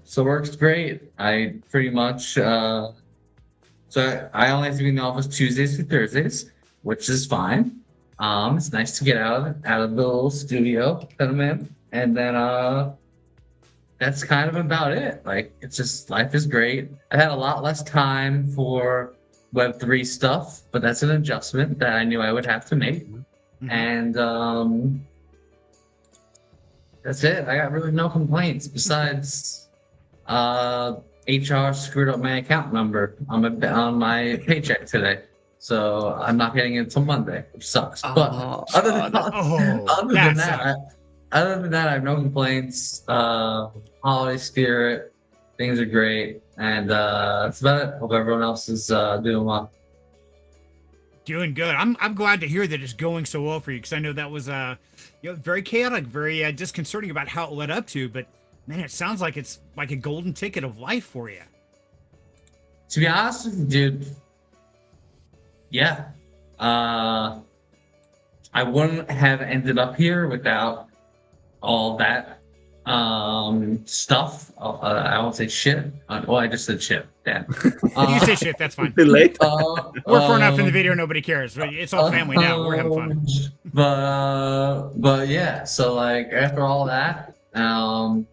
So work's great. I pretty much so I only have to be in the office Tuesdays through Thursdays, which is fine. It's nice to get out of the little studio that I'm in, and then that's kind of about it. It's just, life is great. I had a lot less time for Web3 stuff, but that's an adjustment that I knew I would have to make. Mm-hmm. And that's it. I got really no complaints besides HR screwed up my account number on my paycheck today. So I'm not getting it until Monday, which sucks. But other than that, I have no complaints. Holiday spirit, things are great, and that's about it. Hope everyone else is doing well. Doing good. I'm glad to hear that it's going so well for you, because I know that was very chaotic, very disconcerting about how it led up to. But man, it sounds like it's like a golden ticket of life for you. To be honest with you, dude, yeah. I wouldn't have ended up here without all that stuff. I won't say shit. I just said shit. Dan. You say shit. That's fine. Too late. We're far enough in the video. Nobody cares. It's all family now. We're having fun. But yeah. So after all that, I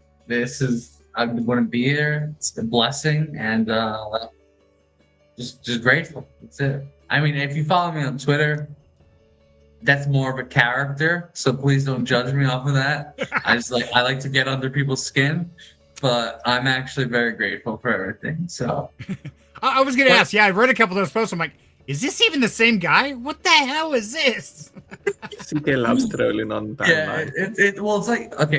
wouldn't be here. It's a blessing, and just grateful. That's it. I mean, if you follow me on Twitter, that's more of a character, so please don't judge me off of that. I like to get under people's skin, but I'm actually very grateful for everything. So I was gonna ask. Yeah, I read a couple of those posts. I'm like, is this even the same guy? What the hell is this? CK loves trolling on timeline. Yeah,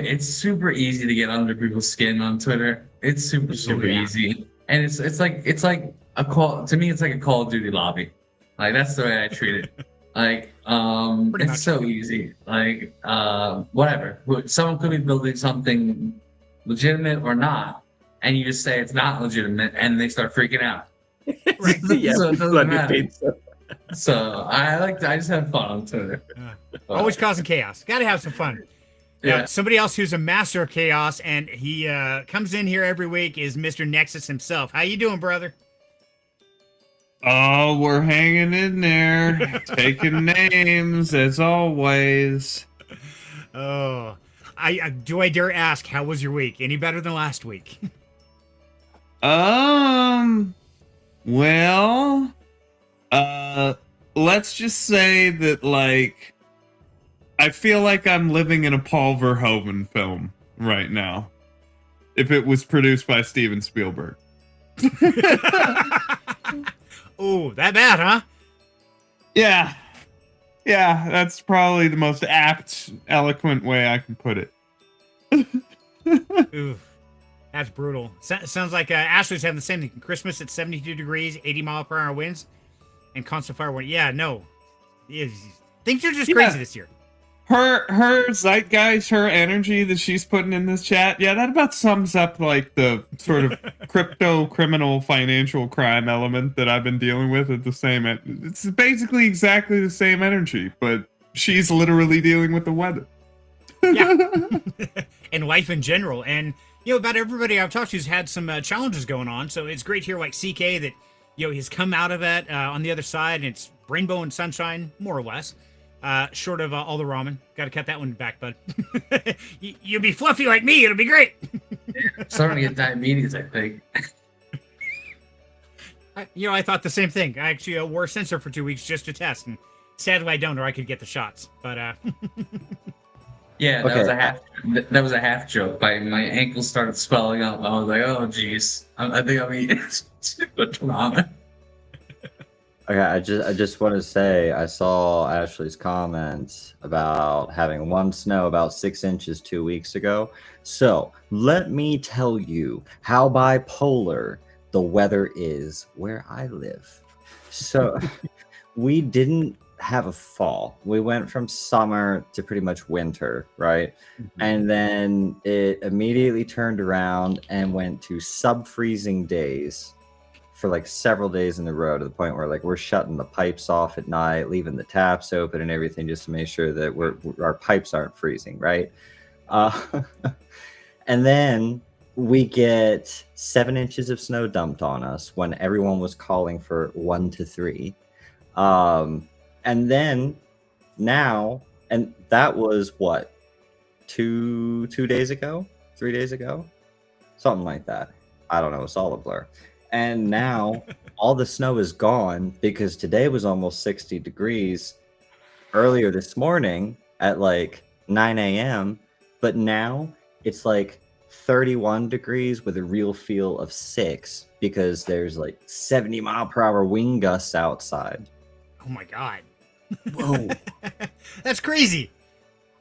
it's super easy to get under people's skin on Twitter. It's super easy, and it's like a call to me. It's like a Call of Duty lobby. That's the way I treat it. It's so easy. Whatever. Someone could be building something legitimate or not, and you just say it's not legitimate, and they start freaking out. Right. Yeah, so it doesn't matter. So I just have fun on Twitter. Always causing chaos. Got to have some fun. Yeah. Somebody else who's a master of chaos, and he comes in here every week, is Mr. Nexus himself. How you doing, brother? Oh, we're hanging in there, taking names as always. Oh, I dare ask, how was your week? Any better than last week? Well, let's just say that I feel like I'm living in a Paul Verhoeven film right now. If it was produced by Steven Spielberg. Oh, that bad, huh? Yeah. Yeah, that's probably the most apt, eloquent way I can put it. Oof, that's brutal. Sounds like Ashley's having the same thing. Christmas at 72 degrees, 80-mile-per-hour winds, and constant fire wind. Yeah, no. Things are just crazy this year. Her zeitgeist, her energy that she's putting in this chat, yeah, that about sums up the sort of crypto criminal financial crime element that I've been dealing with at the same. It's basically exactly the same energy, but she's literally dealing with the weather. Yeah, and life in general. And About everybody I've talked to has had some challenges going on. So it's great to hear like CK that, he's come out of it on the other side, and it's rainbow and sunshine, more or less. Short of all the ramen. Got to cut that one back, bud. You'll be fluffy like me. It'll be great. Starting to get diabetes, I think. I thought the same thing. I actually wore a sensor for 2 weeks just to test, and sadly I don't, or I could get the shots. But Yeah, that Okay. was a half. That was a half joke. My ankles started swelling up. I was like, oh geez, I think I'm eating too much ramen. Okay, I just want to say I saw Ashley's comments about having one snow about 6 inches 2 weeks ago. So let me tell you how bipolar the weather is where I live. So we didn't have a fall. We went from summer to pretty much winter, right? And then it immediately turned around and went to sub-freezing days for like several days in a row, to the point where like we're shutting the pipes off at night, leaving the taps open and everything just to make sure that our pipes aren't freezing, right? And then we get 7 inches of snow dumped on us when everyone was calling for 1 to 3. And then now, and that was what, 2 days ago, 3 days ago, something like that. I don't know. It's all a blur. And now all the snow is gone because today was almost 60 degrees earlier this morning at like 9 a.m. But now it's like 31 degrees with a real feel of 6 because there's like 70-mile-per-hour wind gusts outside. oh my god, Whoa. that's crazy.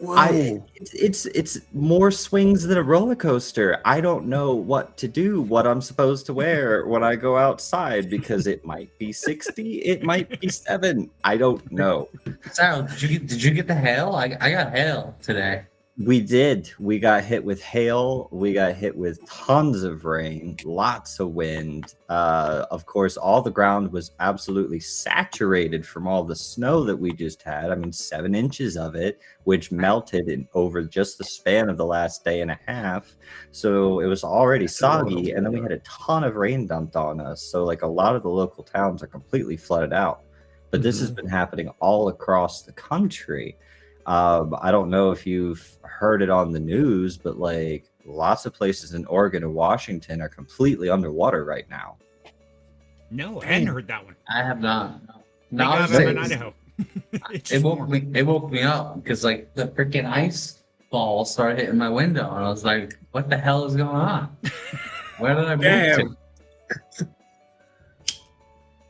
It's more swings than a roller coaster. I don't know what to do, what I'm supposed to wear when I go outside, because it might be 60, it might be 7. I don't know. Sarah, did you get the hail? I got hail today. We did. We got hit with hail. We got hit with tons of rain, lots of wind. Of course, all the ground was absolutely saturated from all the snow that we just had. I mean, 7 inches of it, which melted in over just the span of the last day and a half. So it was already soggy. And then we had a ton of rain dumped on us. So like a lot of the local towns are completely flooded out. But this has been happening all across the country. I don't know if you've heard it on the news, but like lots of places in Oregon and Washington are completely underwater right now. No, I hadn't heard that one. I have not. Thank No, I God was I'm in saying, Idaho. It's it just woke warm. me. It woke me up because like the freaking ice ball started hitting my window, and I was like, "What the hell is going on? Where did I move to?"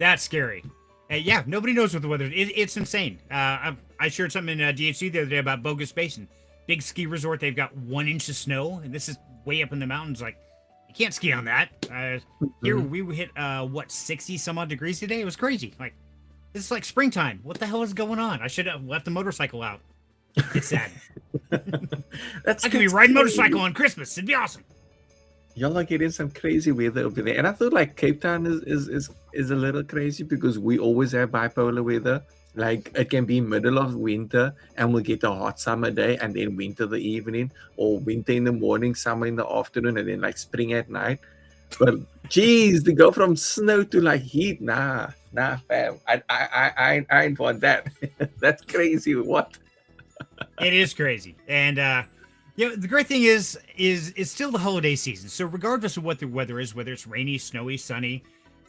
That's scary. Yeah, nobody knows what the weather is. It's insane. I shared something in DHC the other day about Bogus Basin. Big ski resort. They've got 1 inch of snow, and this is way up in the mountains. Like, you can't ski on that. Here we hit, 60 some odd degrees today? It was crazy. Like, this is like springtime. What the hell is going on? I should have left the motorcycle out. It's sad. I could be riding motorcycle on Christmas. It'd be awesome. Y'all are getting some crazy weather over there, and I feel like Cape Town is a little crazy because we always have bipolar weather. Like it can be middle of winter and we'll get a hot summer day, and then winter the evening, or winter in the morning, summer in the afternoon, and then like spring at night. But geez, to go from snow to like heat, nah, fam. I ain't want that. That's crazy. What? It is crazy. And the great thing is it's still the holiday season. So regardless of what the weather is, whether it's rainy, snowy, sunny,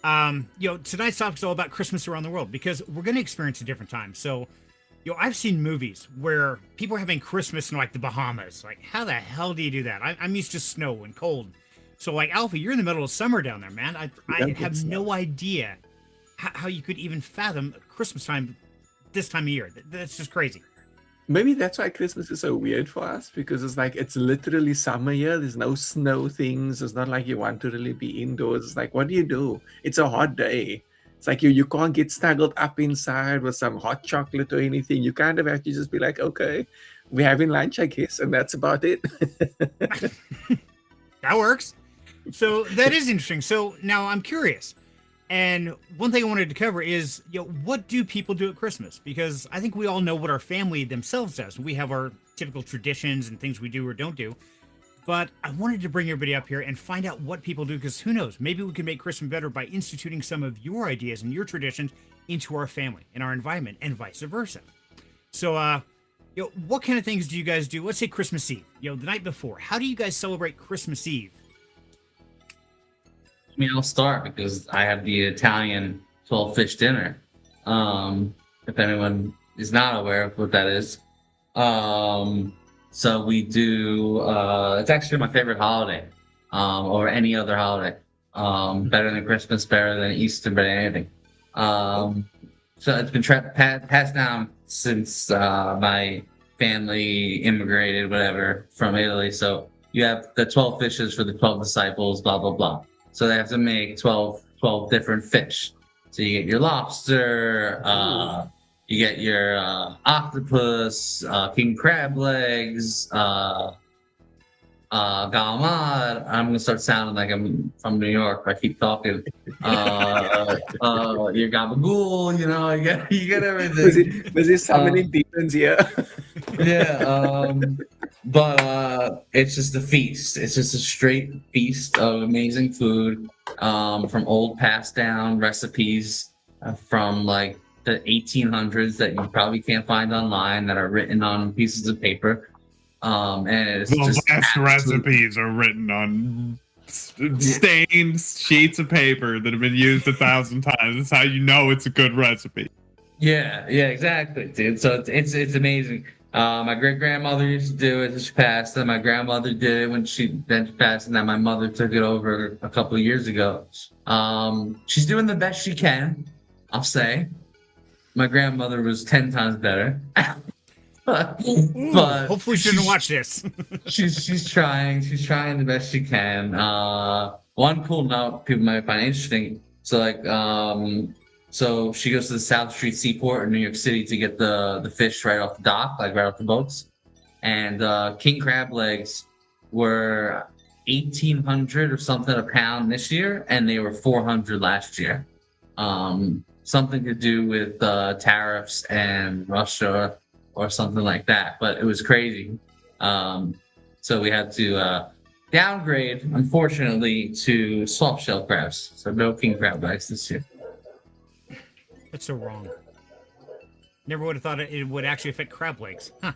tonight's topic is all about Christmas around the world, because we're going to experience a different time. So, I've seen movies where people are having Christmas in like the Bahamas. Like, how the hell do you do that? I'm used to snow and cold. So like, Alfie, you're in the middle of summer down there, man. I have no idea how you could even fathom Christmas time this time of year. That's just crazy. Maybe that's why Christmas is so weird for us, because it's like it's literally summer here. There's no snow things. It's not like you want to really be indoors. It's like, what do? It's a hot day. It's like you can't get snuggled up inside with some hot chocolate or anything. You kind of have to just be like, okay, we're having lunch, I guess, and that's about it. That works. So that is interesting. So now I'm curious. And one thing I wanted to cover is, what do people do at Christmas? Because I think we all know what our family themselves does. We have our typical traditions and things we do or don't do. But I wanted to bring everybody up here and find out what people do, because who knows? Maybe we can make Christmas better by instituting some of your ideas and your traditions into our family and our environment, and vice versa. So, what kind of things do you guys do? Let's say Christmas Eve, the night before. How do you guys celebrate Christmas Eve? I mean, I'll start because I have the Italian 12 fish dinner. If anyone is not aware of what that is. So we do, it's actually my favorite holiday, or any other holiday. Better than Christmas, better than Easter, better than anything. So it's been passed down since my family immigrated, whatever, from Italy. So you have the 12 fishes for the 12 disciples, blah, blah, blah. So they have to make 12 different fish. So you get your lobster, you get your octopus, king crab legs, galamad. I'm gonna start sounding like I'm from New York. I keep talking. Your gabagool, you get everything. Was he summoning demons here? Yeah, but it's just a feast. It's just a straight feast of amazing food, from old passed down recipes from like the 1800s that you probably can't find online, that are written on pieces of paper. And it's The just best recipes are written on stained sheets of paper that have been used 1,000 times. That's how you know it's a good recipe. Yeah, exactly, dude. So it's amazing. My great grandmother used to do it as she passed, and my grandmother did it when she passed, and then my mother took it over a couple of years ago. She's doing the best she can, I'll say. My grandmother was 10 times better. but Hopefully she didn't watch this. she's trying the best she can. One cool note people might find interesting. So so she goes to the South Street Seaport in New York City to get the fish right off the dock, like right off the boats. And king crab legs were 1,800 or something a pound this year, and they were 400 last year. Something to do with tariffs and Russia or something like that, but it was crazy. So we had to downgrade, unfortunately, to soft shell crabs. So no king crab legs this year. That's so wrong. Never would have thought it would actually affect crab legs. Huh.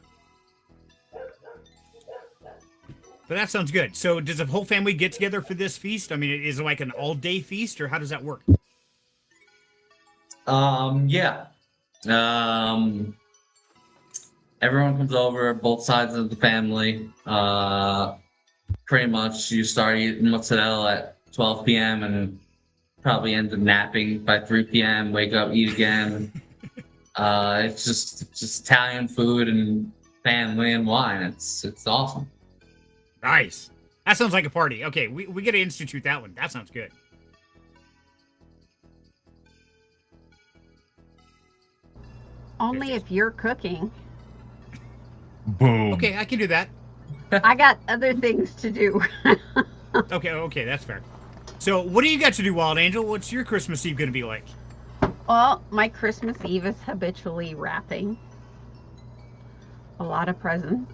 But that sounds good. So does the whole family get together for this feast? I mean, is it like an all-day feast, or how does that work? Yeah. Everyone comes over, both sides of the family. Pretty much you start eating mozzarella at 12 p.m. and probably end up napping by 3 p.m., wake up, eat again. It's just Italian food and family and wine. It's awesome. Nice. That sounds like a party. Okay, we got to institute that one. That sounds good. Only if you're cooking. Boom. Okay, I can do that. I got other things to do. Okay, that's fair. So what do you got to do, Wild Angel? What's your Christmas Eve going to be like? Well, my Christmas Eve is habitually wrapping. A lot of presents.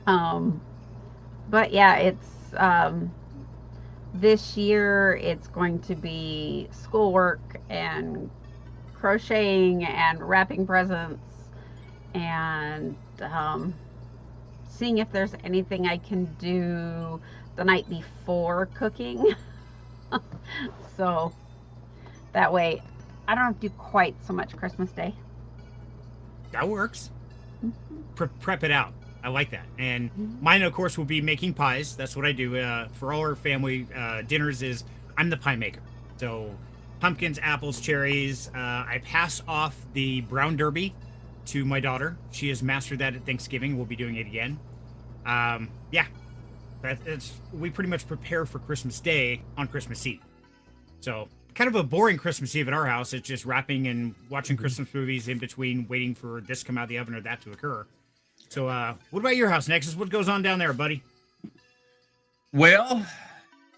But yeah, it's this year it's going to be schoolwork and crocheting and wrapping presents and seeing if there's anything I can do the night before cooking. So that way I don't have to do quite so much Christmas Day. That works. Prep it out. I like that. And mine, of course, will be making pies. That's what I do for all our family dinners. Is I'm the pie maker. So pumpkins, apples, cherries. I pass off the brown derby to my daughter. She has mastered that at Thanksgiving. We'll be doing it again. Yeah, we pretty much prepare for Christmas Day on Christmas Eve. So kind of a boring Christmas Eve at our house. It's just wrapping and watching Christmas movies in between, waiting for this to come out of the oven or that to occur. So what about your house, Nexus? What goes on down there, buddy? Well,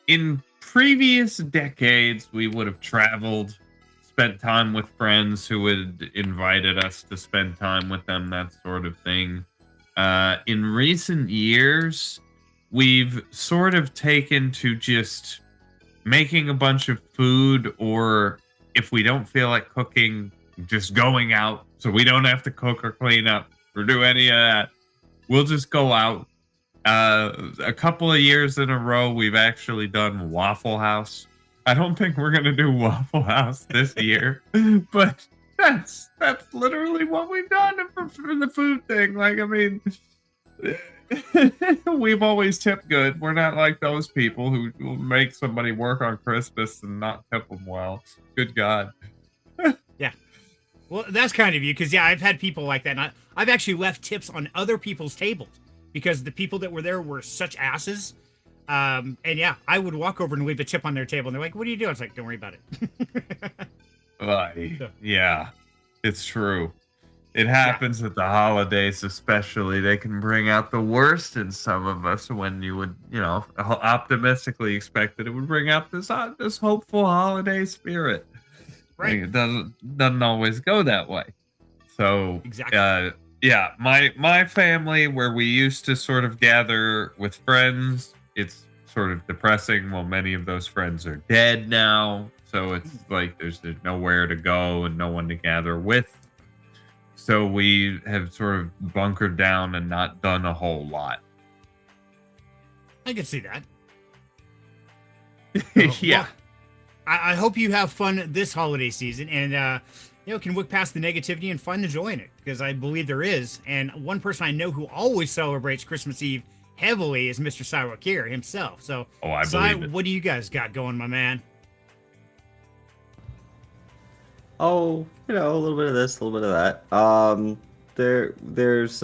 in previous decades, we would have traveled, spent time with friends who had invited us to spend time with them, that sort of thing. In recent years, we've sort of taken to just making a bunch of food, or if we don't feel like cooking, just going out so we don't have to cook or clean up or do any of that. We'll just go out. A couple of years in a row, we've actually done Waffle House. I don't think we're gonna do Waffle House this year, but that's literally what we've done for the food thing. Like, I mean, we've always tipped good. We're not like those people who will make somebody work on Christmas and not tip them well. Good God. Yeah. Well, that's kind of you, because yeah, I've had people like that. And I've actually left tips on other people's tables because the people that were there were such asses. And yeah, I would walk over and leave a tip on their table, and they're like, "What are you doing?" It's like, "Don't worry about it." Yeah, it's true. It happens at the holidays, especially. They can bring out the worst in some of us when you would, optimistically expect that it would bring out this hopeful holiday spirit. Right. Like, it doesn't always go that way. So Exactly. yeah, my family, where we used to sort of gather with friends, it's sort of depressing. Well, many of those friends are dead now, so it's like there's nowhere to go and no one to gather with. So we have sort of bunkered down and not done a whole lot. I can see that. Yeah. Well, I hope you have fun this holiday season, and can look past the negativity and find the joy in it, because I believe there is. And one person I know who always celebrates Christmas Eve heavily is Mr. Syrokir himself. So, I Cy, believe it. what do you guys got going, my man? Oh, a little bit of this, a little bit of that. There's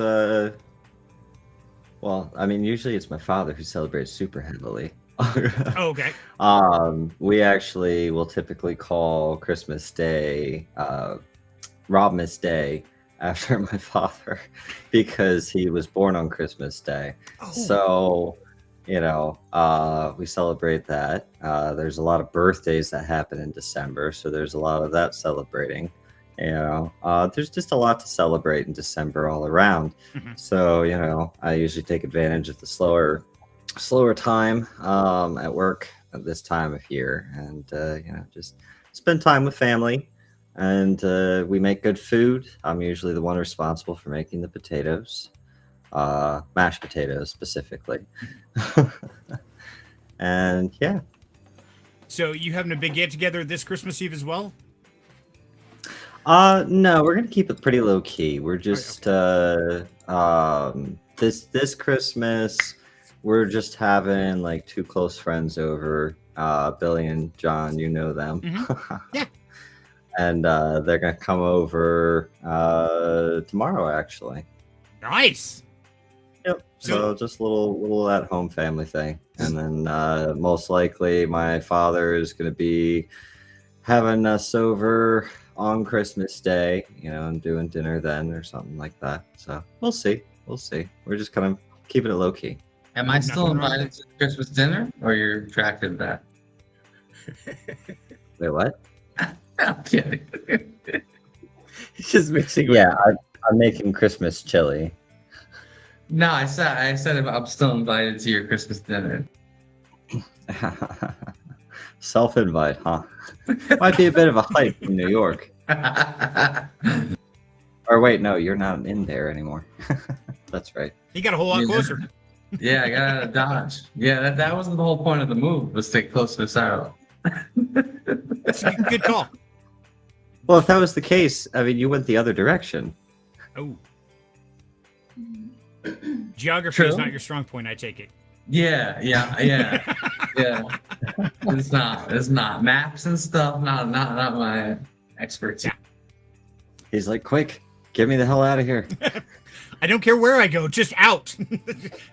well, I mean, usually it's my father who celebrates super heavily. Oh, okay. We actually will typically call Christmas Day Robmas Day after my father because he was born on Christmas Day. Oh. So, we celebrate that. There's a lot of birthdays that happen in December, so there's a lot of that celebrating. There's just a lot to celebrate in December all around. Mhm. So, I usually take advantage of the slower time at work at this time of year, and just spend time with family. And we make good food. I'm usually the one responsible for making the potatoes, mashed potatoes specifically. And yeah. So you having a big get together this Christmas Eve as well? No, we're gonna keep it pretty low key. We're just this Christmas we're just having like two close friends over, Billy and John, you know them. Mhm. Yeah. And they're gonna come over tomorrow actually. Nice. Yep. So just a little at home family thing. And then most likely my father is gonna be having us over on Christmas Day, and doing dinner then or something like that. So we'll see. We're just kind of keeping it low key. Am I still Nothing wrong invited to Christmas dinner, or you're attracted to that? Wait, what? I'm kidding. He's just mixing. Yeah, I'm making Christmas chili. No, I said if I'm still invited to your Christmas dinner. Self-invite, huh? Might be a bit of a hike from New York. Or wait, no, you're not in there anymore. That's right. He got a whole lot Yeah. closer. Yeah, I got out of Dodge. Yeah, that wasn't the whole point of the move, was to stay close to Cyril. That's a good call. Well, if that was the case, I mean, you went the other direction. Oh. Geography is True. not your strong point, I take it. Yeah. It's not. Maps and stuff, not my expertise. He's like, quick, get me the hell out of here. I don't care where I go, just out.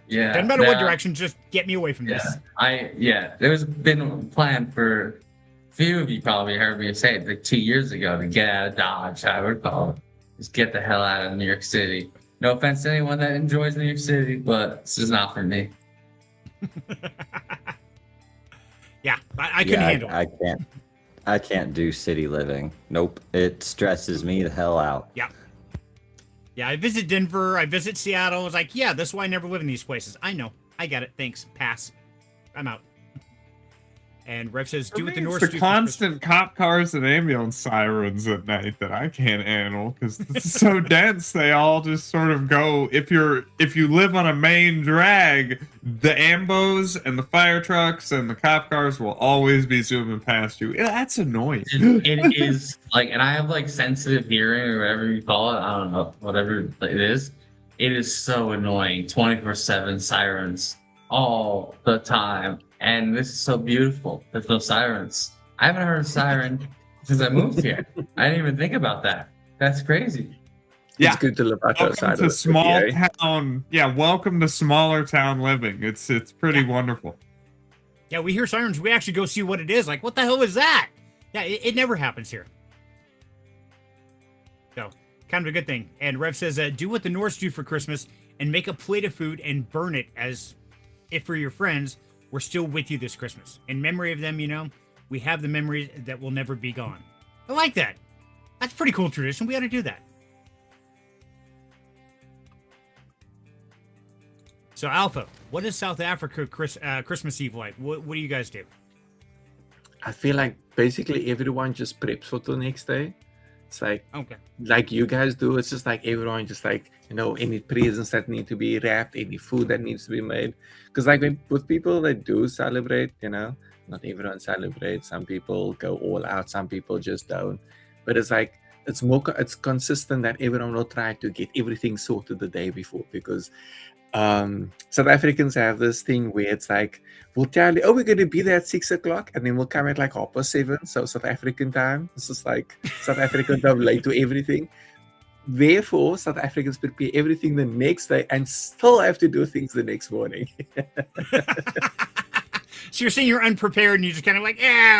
Yeah. Doesn't matter what direction, just get me away from this. There's been a plan for a few of you probably heard me say it like 2 years ago to get out of Dodge, I would call it. Just get the hell out of New York City. No offense to anyone that enjoys New York City, but this is not for me. Yeah, I couldn't handle it. I can't do city living. Nope. It stresses me the hell out. Yeah, Yeah, I visit Denver. I visit Seattle. I was like, yeah, that's why I never live in these places. I know. I got it. Thanks. Pass. I'm out. And Rev says, do what the Norse It's do. the For constant cop cars and ambulance sirens at night that I can't handle because it's so dense. They all just sort of go. If you live on a main drag, the ambos and the fire trucks and the cop cars will always be zooming past you. That's annoying. It is like, and I have like sensitive hearing or whatever you call it. I don't know, whatever it is. It is so annoying. 24/7 sirens all the time. And this is so beautiful. There's no sirens. I haven't heard a siren since I moved here. I didn't even think about that. That's crazy. It's good to live outside Welcome of to the small city, eh? town. Yeah, welcome to smaller town living. It's pretty wonderful. Yeah, we hear sirens. We actually go see what it is. Like, what the hell is that? Yeah, it never happens here. So, kind of a good thing. And Rev says, do what the Norse do for Christmas and make a plate of food and burn it as if for your friends, we're still with you this Christmas. In memory of them, we have the memories that will never be gone. I like that. That's a pretty cool tradition. We ought to do that. So, Alpha, what is South Africa Christmas Eve like? What do you guys do? I feel like basically everyone just preps for the next day. It's like you guys do. It's just like everyone just like, any presents that need to be wrapped, any food that needs to be made. Because like with people that do celebrate, not everyone celebrates. Some people go all out. Some people just don't. But it's like, it's consistent that everyone will try to get everything sorted the day before, because South Africans have this thing where it's like, we'll tell you, we're going to be there at 6:00, and then we'll come at like 7:30, so South African time. This is like South African time late to everything. Therefore, South Africans prepare everything the next day and still have to do things the next morning. So you're saying you're unprepared and you're just kind of like,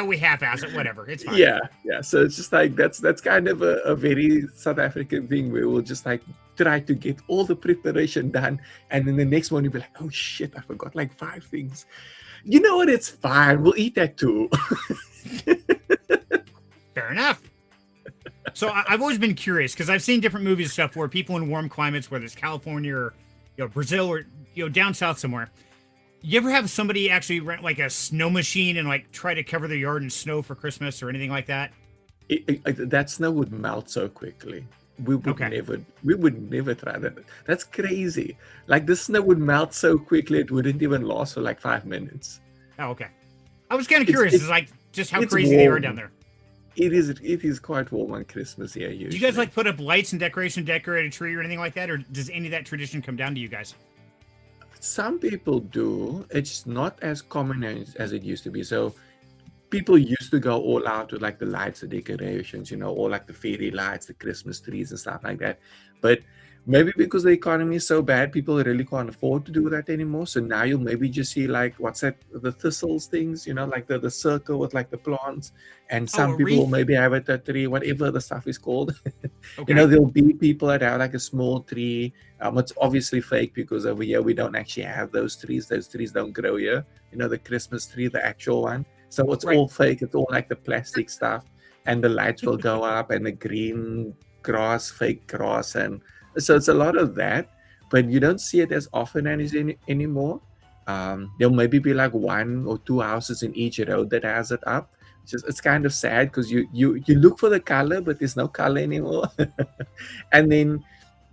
we half-ass it, whatever, it's fine. Yeah. So it's just like that's kind of a very South African thing where we'll just like try to get all the preparation done, and then the next morning you'll be like, oh shit, I forgot like 5 things. You know what? It's fine. We'll eat that too. Fair enough. So I've always been curious because I've seen different movies and stuff where people in warm climates, whether it's California or Brazil or down south somewhere. You ever have somebody actually rent like a snow machine and like try to cover their yard in snow for Christmas or anything like that? That snow would melt so quickly. We would never try that. That's crazy. Like the snow would melt so quickly it wouldn't even last for like 5 minutes. Oh, okay. I was kind of curious. It's like just how it's crazy they are warm. down there. It is quite warm on Christmas here usually. Do you guys like put up lights and decorate a tree or anything like that, or does any of that tradition come down to you guys? Some people do. It's not as common as it used to be. So people used to go all out with like the lights, the decorations, all like the fairy lights, the Christmas trees and stuff like that. But maybe because the economy is so bad, people really can't afford to do that anymore. So now you'll maybe just see like, what's that, the thistles things, like the circle with like the plants. And some people will maybe have a tree, whatever the stuff is called. Okay. There'll be people that have like a small tree. It's obviously fake because over here we don't actually have those trees. Those trees don't grow here. The Christmas tree, the actual one. So it's all fake. It's all like the plastic stuff. And the lights will go up and the green grass, fake grass. And so it's a lot of that. But you don't see it as often anymore. There'll maybe be like 1 or 2 houses in each road that has it up. It's kind of sad because you look for the color, but there's no color anymore. And then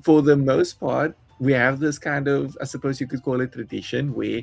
for the most part, we have this kind of, I suppose you could call it tradition, where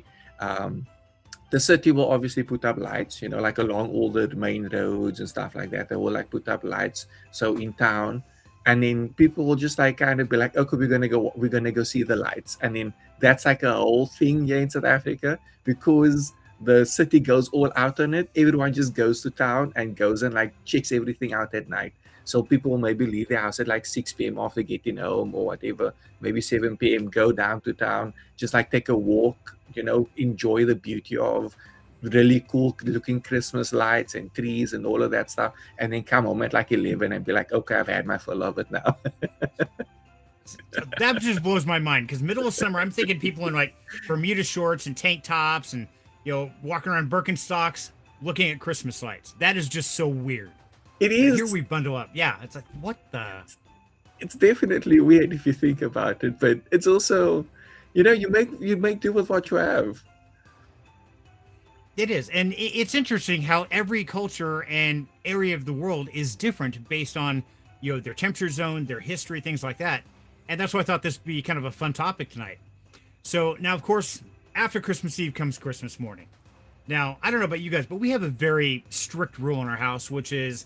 the city will obviously put up lights, like along all the main roads and stuff like that. They will like put up lights. So in town, and then people will just like kind of be like, okay, we're gonna go see the lights. And then that's like a whole thing here in South Africa, because the city goes all out on it. Everyone just goes to town and goes and like checks everything out at night. So people will maybe leave their house at like 6 p.m. after getting home or whatever, maybe 7 p.m., go down to town, just like take a walk, enjoy the beauty of really cool looking Christmas lights and trees and all of that stuff, and then come home at like 11 and be like, okay, I've had my fill of it now. That just blows my mind, because middle of summer, I'm thinking people in like Bermuda shorts and tank tops and, walking around Birkenstocks looking at Christmas lights. That is just so weird. It is. Here we bundle up. Yeah, it's like, what the? it's definitely weird if you think about it, but it's also, you make do with what you have. It is. And it's interesting how every culture and area of the world is different based on, their temperature zone, their history, things like that. And that's why I thought this would be kind of a fun topic tonight. So now, of course, after Christmas Eve comes Christmas morning. Now, I don't know about you guys, but we have a very strict rule in our house, which is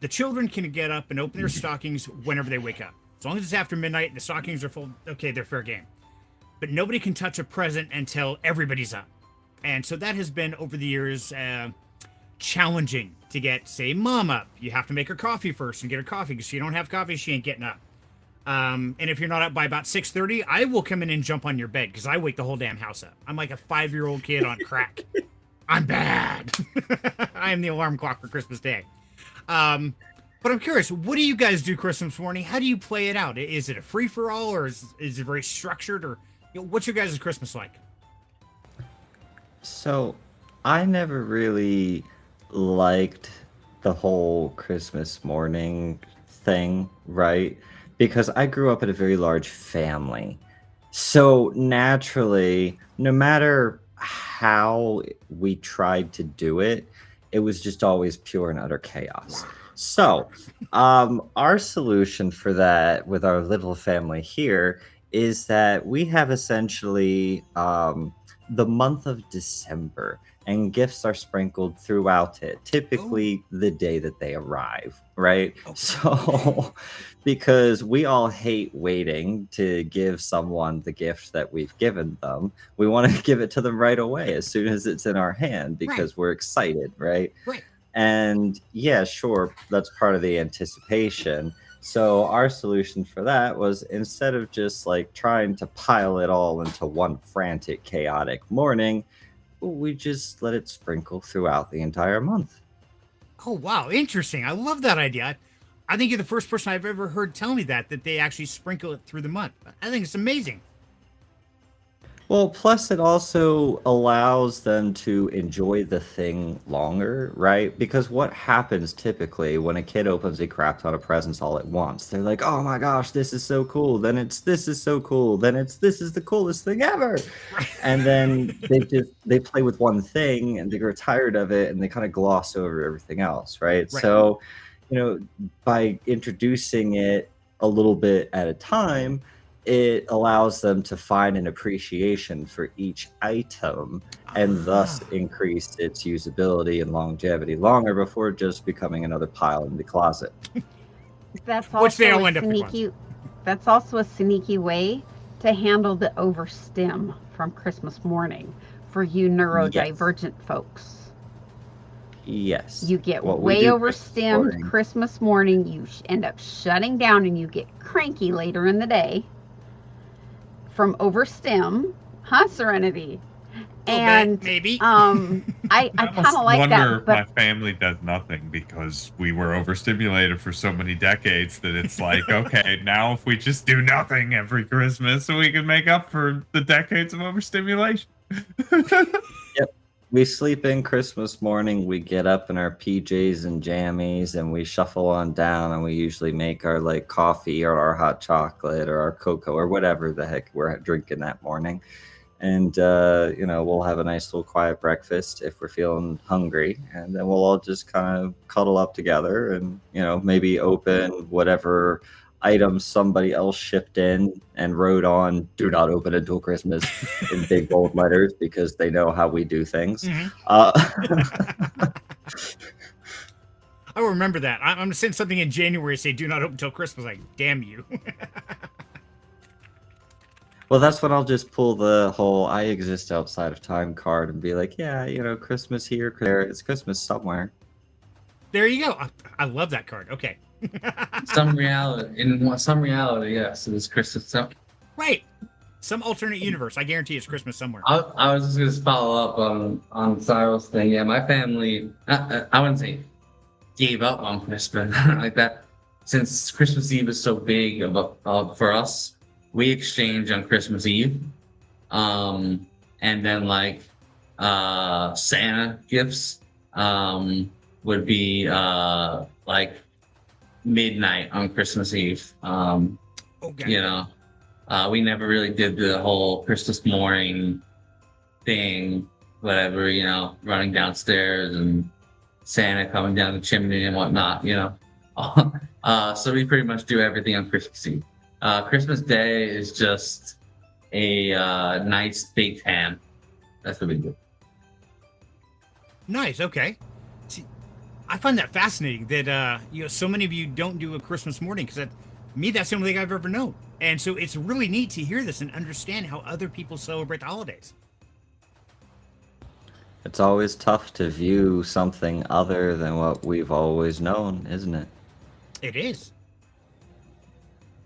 the children can get up and open their stockings whenever they wake up. As long as it's after midnight and the stockings are full, okay, they're fair game. But nobody can touch a present until everybody's up. And so that has been, over the years, challenging to get, say, mom up. You have to make her coffee first and get her coffee, because if you don't have coffee, she ain't getting up. And if you're not up by about 6:30, I will come in and jump on your bed, because I wake the whole damn house up. I'm like a 5-year-old kid on crack. I'm bad. I am the alarm clock for Christmas Day. But I'm curious, what do you guys do Christmas morning? How do you play it out? Is it a free-for-all, or is it very structured? Or what's your guys' Christmas like? So, I never really liked the whole Christmas morning thing, right? Because I grew up in a very large family. So, naturally, no matter how we tried to do it, it was just always pure and utter chaos. So, our solution for that with our little family here is that we have essentially the month of December, and gifts are sprinkled throughout it, typically the day that they arrive, right? So, because we all hate waiting to give someone the gift that we've given them, we want to give it to them right away as soon as it's in our hand, because we're excited, right? Right. And yeah, sure, that's part of the anticipation. So our solution for that was, instead of just like trying to pile it all into one frantic, chaotic morning, we just let it sprinkle throughout the entire month. Oh, wow. Interesting. I love that idea. I think you're the first person I've ever heard tell me that they actually sprinkle it through the month. I think it's amazing. Well, plus it also allows them to enjoy the thing longer, right? Because what happens typically when a kid opens a crap ton of presents all at once? They're like, oh my gosh, this is so cool. Then it's, this is so cool. Then it's, this is the coolest thing ever. And then they play with one thing and they grow tired of it and they kind of gloss over everything else, right? So, by introducing it a little bit at a time, it allows them to find an appreciation for each item and thus increase its usability and longevity longer before just becoming another pile in the closet. That's Which they all also a end up sneaky. That's also a sneaky way to handle the overstim from Christmas morning for you neurodivergent folks. Yes. You get What we way do overstimmed Christmas morning. You end up shutting down, and you get cranky later in the day from overstim, huh, Serenity? And maybe. I kind of like that. But my family does nothing because we were overstimulated for so many decades that it's like, okay, now if we just do nothing every Christmas, so we can make up for the decades of overstimulation. Yep. We sleep in Christmas morning, we get up in our PJs and jammies, and we shuffle on down, and we usually make our like coffee or our hot chocolate or our cocoa or whatever the heck we're drinking that morning. And, we'll have a nice little quiet breakfast if we're feeling hungry. And then we'll all just kind of cuddle up together and, maybe open whatever items somebody else shipped in and wrote on "Do not open until Christmas" in big bold letters, because they know how we do things. I will remember that. I'm going to send something in January, say "Do not open until Christmas." Like, damn you. Well, that's when I'll just pull the whole "I exist outside of time" card and be like, yeah, Christmas here, there, it's Christmas somewhere. There you go. I love that card. Okay. Some reality, yes, it is Christmas. Right. Some alternate universe. I guarantee it's Christmas somewhere. I was just going to follow up on Cyril's thing. Yeah, my family, I wouldn't say gave up on Christmas like that. Since Christmas Eve is so big for us, we exchange on Christmas Eve. And then like Santa gifts would be like midnight on Christmas Eve. Okay. You know, we never really did the whole Christmas morning thing, whatever, you know, running downstairs and Santa coming down the chimney and whatnot, you know. So we pretty much do everything on Christmas Eve. Christmas Day is just a nice baked ham. That's what we do. Nice. Okay. See, I find that fascinating that so many of you don't do a Christmas morning because me, that's the only thing I've ever known. And so it's really neat to hear this and understand how other people celebrate the holidays. It's always tough to view something other than what we've always known, isn't it? It is.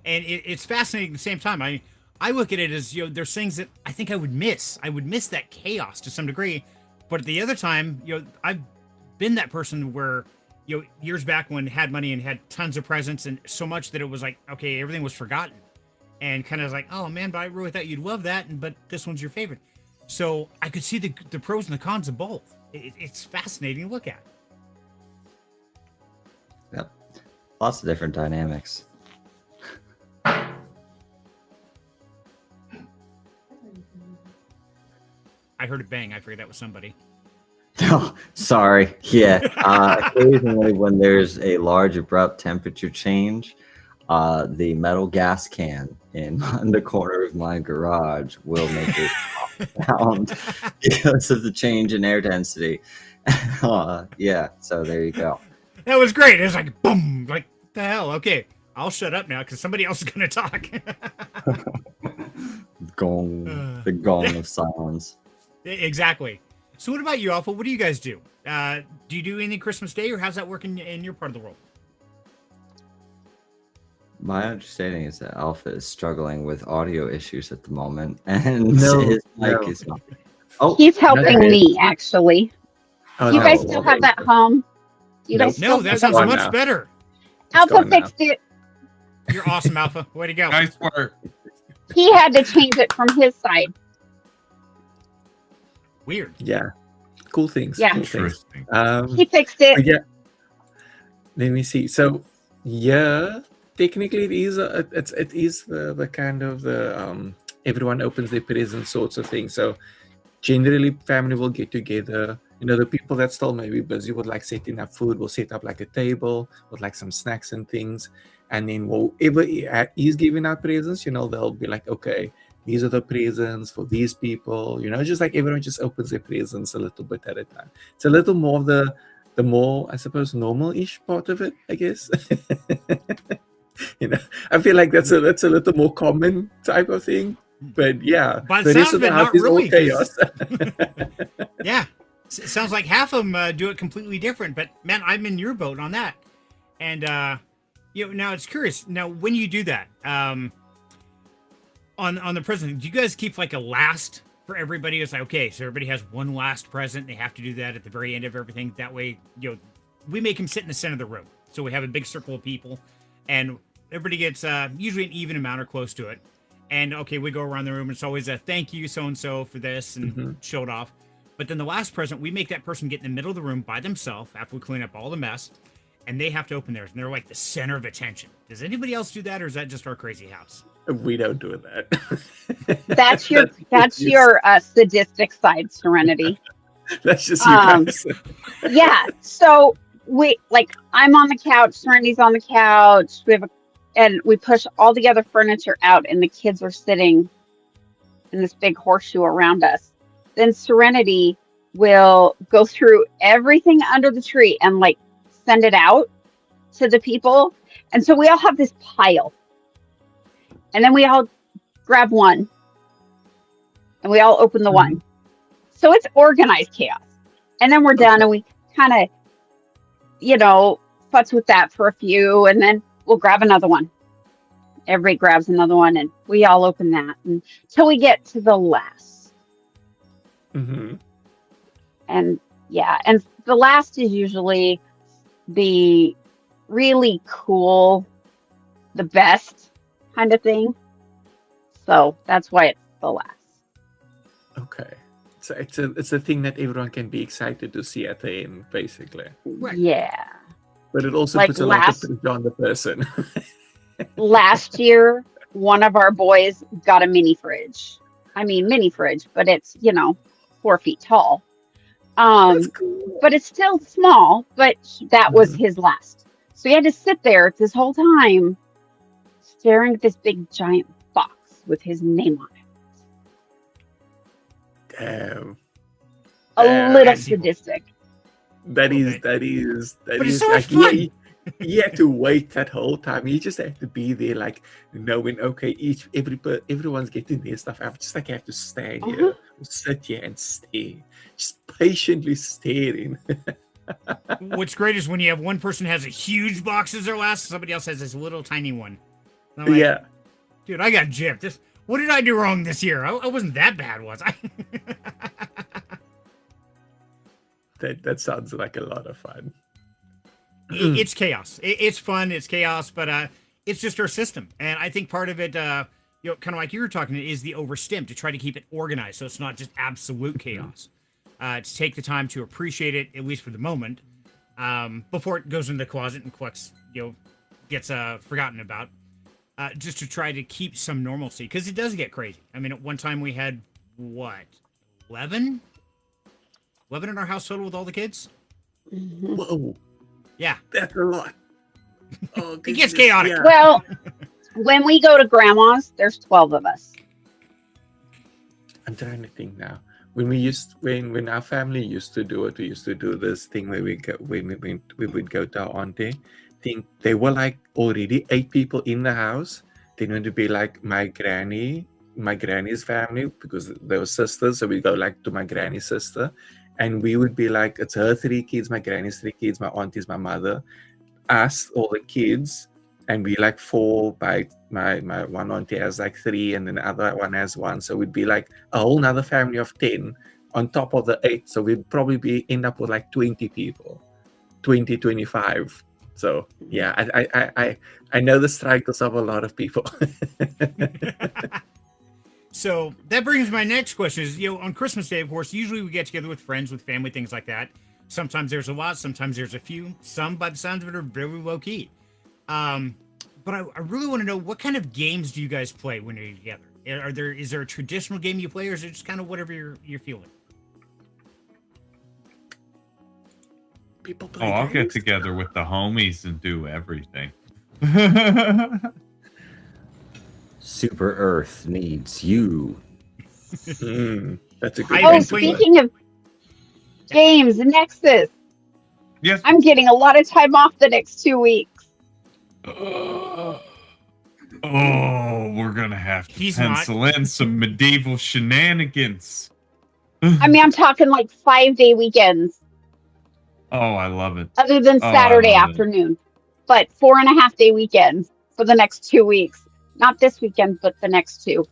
And it's fascinating at the same time. I look at it as, there's things that I think I would miss. I would miss that chaos to some degree. But at the other time, I've been that person where, years back when I had money and had tons of presents and so much that it was like, okay, everything was forgotten. And kind of like, oh man, but I really thought you'd love that. But this one's your favorite. So I could see the pros and the cons of both. It's fascinating to look at. Yep. Lots of different dynamics. I heard a bang. I figured that was somebody. Oh, sorry. Yeah. Occasionally, when there's a large abrupt temperature change, the metal gas can in the corner of my garage will make a sound because of the change in air density. Yeah. So there you go. That was great. It was like boom. Like the hell. Okay, I'll shut up now because somebody else is going to talk. Gong. The gong of silence. Exactly. So what about you, Alpha? What do you guys do? Do you do any Christmas Day, or how's that working in your part of the world? My understanding is that Alpha is struggling with audio issues at the moment, and No, his mic no. is not. Oh, He's helping Okay. me, actually. Oh, You no. guys still have that home? You Nope. guys still No, that have sounds gone much now. better. Alpha gone now. fixed it. You're awesome, Alpha. Way to go. Nice work. He had to change it from his side. Weird. Yeah. Cool things. Yeah. Cool things. Interesting. He fixed it. But yeah. Let me see. So yeah, technically it is the kind of the everyone opens their presents sorts of thing. So generally family will get together. The people that still maybe busy with like setting up food will set up like a table with like some snacks and things. And then whoever is giving out presents, they'll be like, okay, these are the presents for these people, just like everyone just opens their presents a little bit at a time. It's a little more of the more, I suppose, normal-ish part of it, I guess. I feel like that's a little more common type of thing. But yeah, By the sounds of it, not is all really, 'cause- chaos. Yeah. Sounds like half of them do it completely different. But man, I'm in your boat on that. And now it's curious. Now, when you do that, on the present, do you guys keep like a last for everybody? It's like, okay, so everybody has one last present. They have to do that at the very end of everything. That way, we make them sit in the center of the room. So we have a big circle of people, and everybody gets usually an even amount or close to it. And okay, we go around the room. And it's always a thank you, so-and-so, for this, and show it off. But then the last present, we make that person get in the middle of the room by themselves after we clean up all the mess, and they have to open theirs, and they're like the center of attention. Does anybody else do that, or is that just our crazy house? We don't do that. That's your sadistic side, Serenity. That's just you guys. Yeah. So I'm on the couch, Serenity's on the couch. And we push all the other furniture out, and the kids are sitting in this big horseshoe around us. Then Serenity will go through everything under the tree and send it out to the people. And so we all have this pile. And then we all grab one. And we all open the one. So it's organized chaos. And then we're done, and we kind of, futz with that for a few, and then we'll grab another one. Everybody grabs another one, and we all open that until we get to the last. Mm-hmm. And yeah, and the last is usually the really cool, the best kind of thing. So that's why it's the last. Okay. So it's a thing that everyone can be excited to see at the end, basically. Right. Yeah. But it also Like puts a lot of pressure on the person. last year, one of our boys got a mini fridge. I mean, mini fridge, but it's, 4 feet tall. That's cool. But it's still small, but that was Mhm. his last. So he had to sit there this whole time staring at this big giant box with his name on it. Damn. A Damn. little That's evil. sadistic. That Little is bit. that is that But it's is so much like fun. you had to wait that whole time. You just have to be there, like knowing okay, everyone's getting their stuff out. Just like you have to stand Uh-huh. here, sit here and stare, just patiently staring. What's great is when you have one person has a huge box as their last, somebody else has this little tiny one. And I'm like, Yeah, dude, I got gypped. What did I do wrong this year? I wasn't that bad, was I? that sounds like a lot of fun. It's chaos. It's fun. It's chaos, but it's just our system. And I think part of it, kind of like you were talking, is the overstim to try to keep it organized, so it's not just absolute chaos. To take the time to appreciate it, at least for the moment, before it goes in the closet and collects, gets forgotten about. Just to try to keep some normalcy, because it does get crazy. I mean, at one time we had what, 11 in our house total with all the kids. Mhm. Whoa, Yeah, that's a lot. Oh, it gets goodness, chaotic. yeah. Well, when we go to grandma's, there's 12 of us. I'm trying to think now. When our family used to do it, we used to do this thing where we would go to our auntie. Think there were like already 8 people in the house. Then it would be like my granny's family, because they were sisters. So we go like to my granny's sister, and we would be like, it's her 3 kids, my granny's 3 kids, my auntie's, my mother, us, all the kids, and we like 4 by my one auntie has like 3, and then the other one has 1. So we'd be like a whole nother family of 10 on top of the 8. So we'd probably end up with like 20 people, 25. So yeah, I know the struggles of a lot of people. So that brings my next question is, on Christmas Day, of course, usually we get together with friends, with family, things like that. Sometimes there's a lot, sometimes there's a few. Some, by the sounds of it, are very low key. But I really want to know, what kind of games do you guys play when you're together? Is there a traditional game you play, or is it just kind of whatever you're feeling? People play I'll get games. together with the homies and do everything. Super Earth needs you. That's a good I've Oh, been playing- speaking of games, Nexus, Yes. I'm getting a lot of time off the next 2 weeks. Oh, we're gonna have to He's pencil in some medieval shenanigans. I mean, I'm talking like 5-day weekends, Oh, I love it. other than Oh, I Saturday love it. afternoon, but 4.5-day weekends for the next 2 weeks. Not this weekend, but the next 2.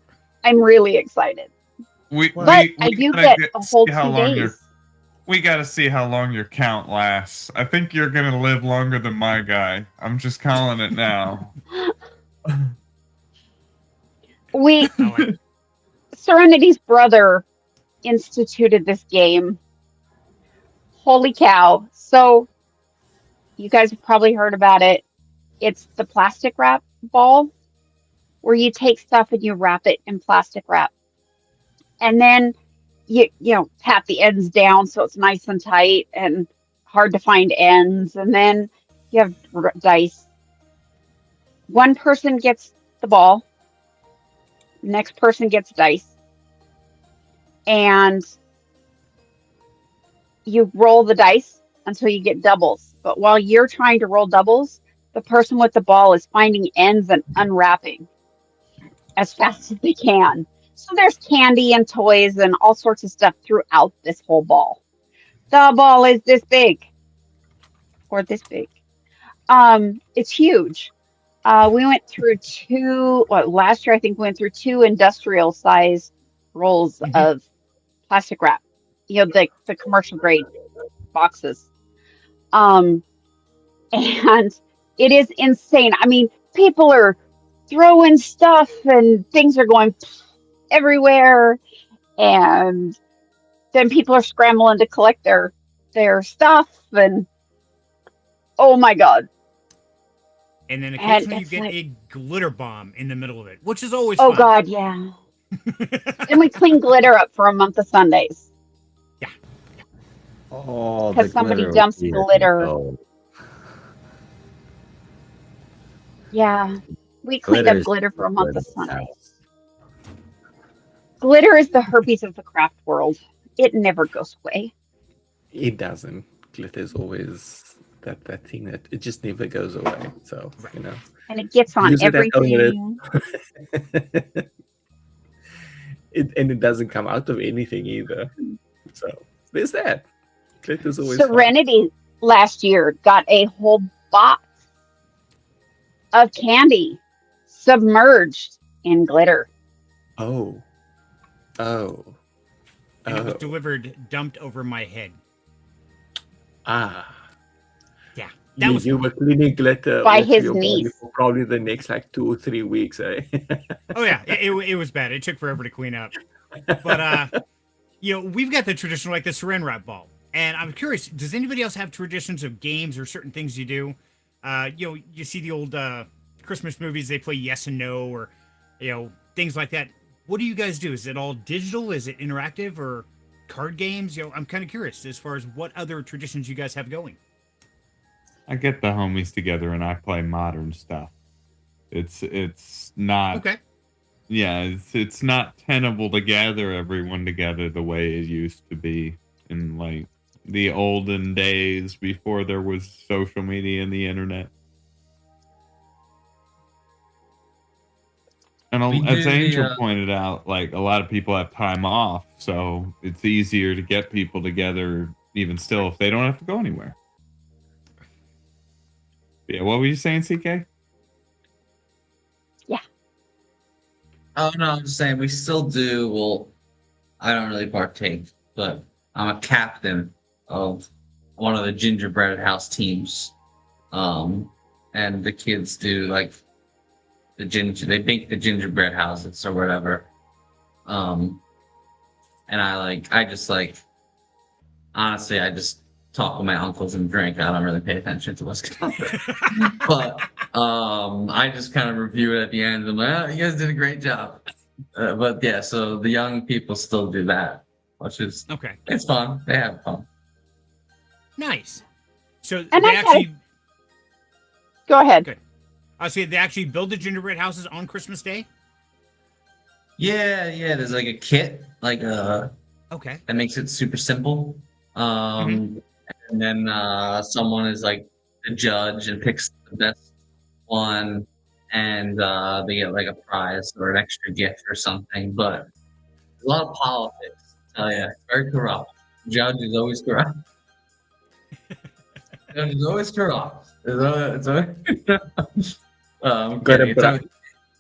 I'm really excited. We But I do gotta get a whole see how 2 long days. we gotta see how long your count lasts. I think you're gonna live longer than my guy. I'm just calling it now. We I like it. Serenity's brother instituted this game. Holy cow. So you guys have probably heard about it. It's the plastic wrap ball, where you take stuff and you wrap it in plastic wrap. And then you tap the ends down so it's nice and tight and hard to find ends. And then you have dice. One person gets the ball. Next person gets dice. And you roll the dice until you get doubles. But while you're trying to roll doubles, the person with the ball is finding ends and unwrapping as fast as they can. So there's candy and toys and all sorts of stuff throughout this whole ball. The ball is this big or this big. It's huge. We went through last year I think we went through 2 industrial size rolls Mhm. of plastic wrap. The commercial grade boxes. And it is insane. I mean, people are throwing stuff and things are going everywhere, and then people are scrambling to collect their stuff, and Oh my God. And then And occasionally you it's get like- a glitter bomb in the middle of it, which is always Oh fun. God, yeah. And we clean glitter up for a month of Sundays. Oh, 'Cause the somebody glitter dumps was here. glitter. Oh, Yeah. We cleaned up glitter's glitter for a month of good Sundays. house. Glitter is the herpes of the craft world. It never goes away. It doesn't. Glitter's always that thing that it just never goes away. So Right. you know, And it gets on Use it and own it. everything. and it doesn't come out of anything either. So there's that. Glitter's always fun. Serenity last year got a whole box of candy submerged in glitter. Oh. And it was Oh. delivered, dumped over my head. Ah. Yeah, that was you fun. were cleaning glitter By off his your body niece. for probably the next like 2 or 3 weeks, eh? Oh yeah, it was bad. It took forever to clean up. But we've got the traditional like the saran wrap ball, and I'm curious, does anybody else have traditions of games or certain things you do? You see the old Christmas movies, they play yes and no, or things like that. What do you guys do? Is it all digital? Is it interactive or card games? I'm kind of curious as far as what other traditions you guys have going. I get the homies together and I play modern stuff. It's not Okay. Yeah, it's not tenable to gather everyone together the way it used to be in like the olden days before there was social media and the internet. And We as do the, Angel pointed out, like a lot of people have time off, so it's easier to get people together even still if they don't have to go anywhere. Yeah, what were you saying, CK? Oh no, I'm just saying we still do. Well, I don't really partake, but I'm a captain of one of the gingerbread house teams. And the kids do like they bake the gingerbread houses or whatever. And I just honestly, I just talk with my uncles and drink. I don't really pay attention to what's going on. But I just kind of review it at the end. I'm like, oh, you guys did a great job. But yeah, so the young people still do that, which is Okay. it's fun. They have fun. Nice. So And they I actually, Go ahead. Good. I say they actually build the gingerbread houses on Christmas Day. Yeah. There's like a kit, Okay. that makes it super simple. And then someone is like the judge and picks the best one, and they get like a prize or an extra gift or something. But a lot of politics. Oh yeah, very corrupt. Judge is always corrupt. Judge is always corrupt.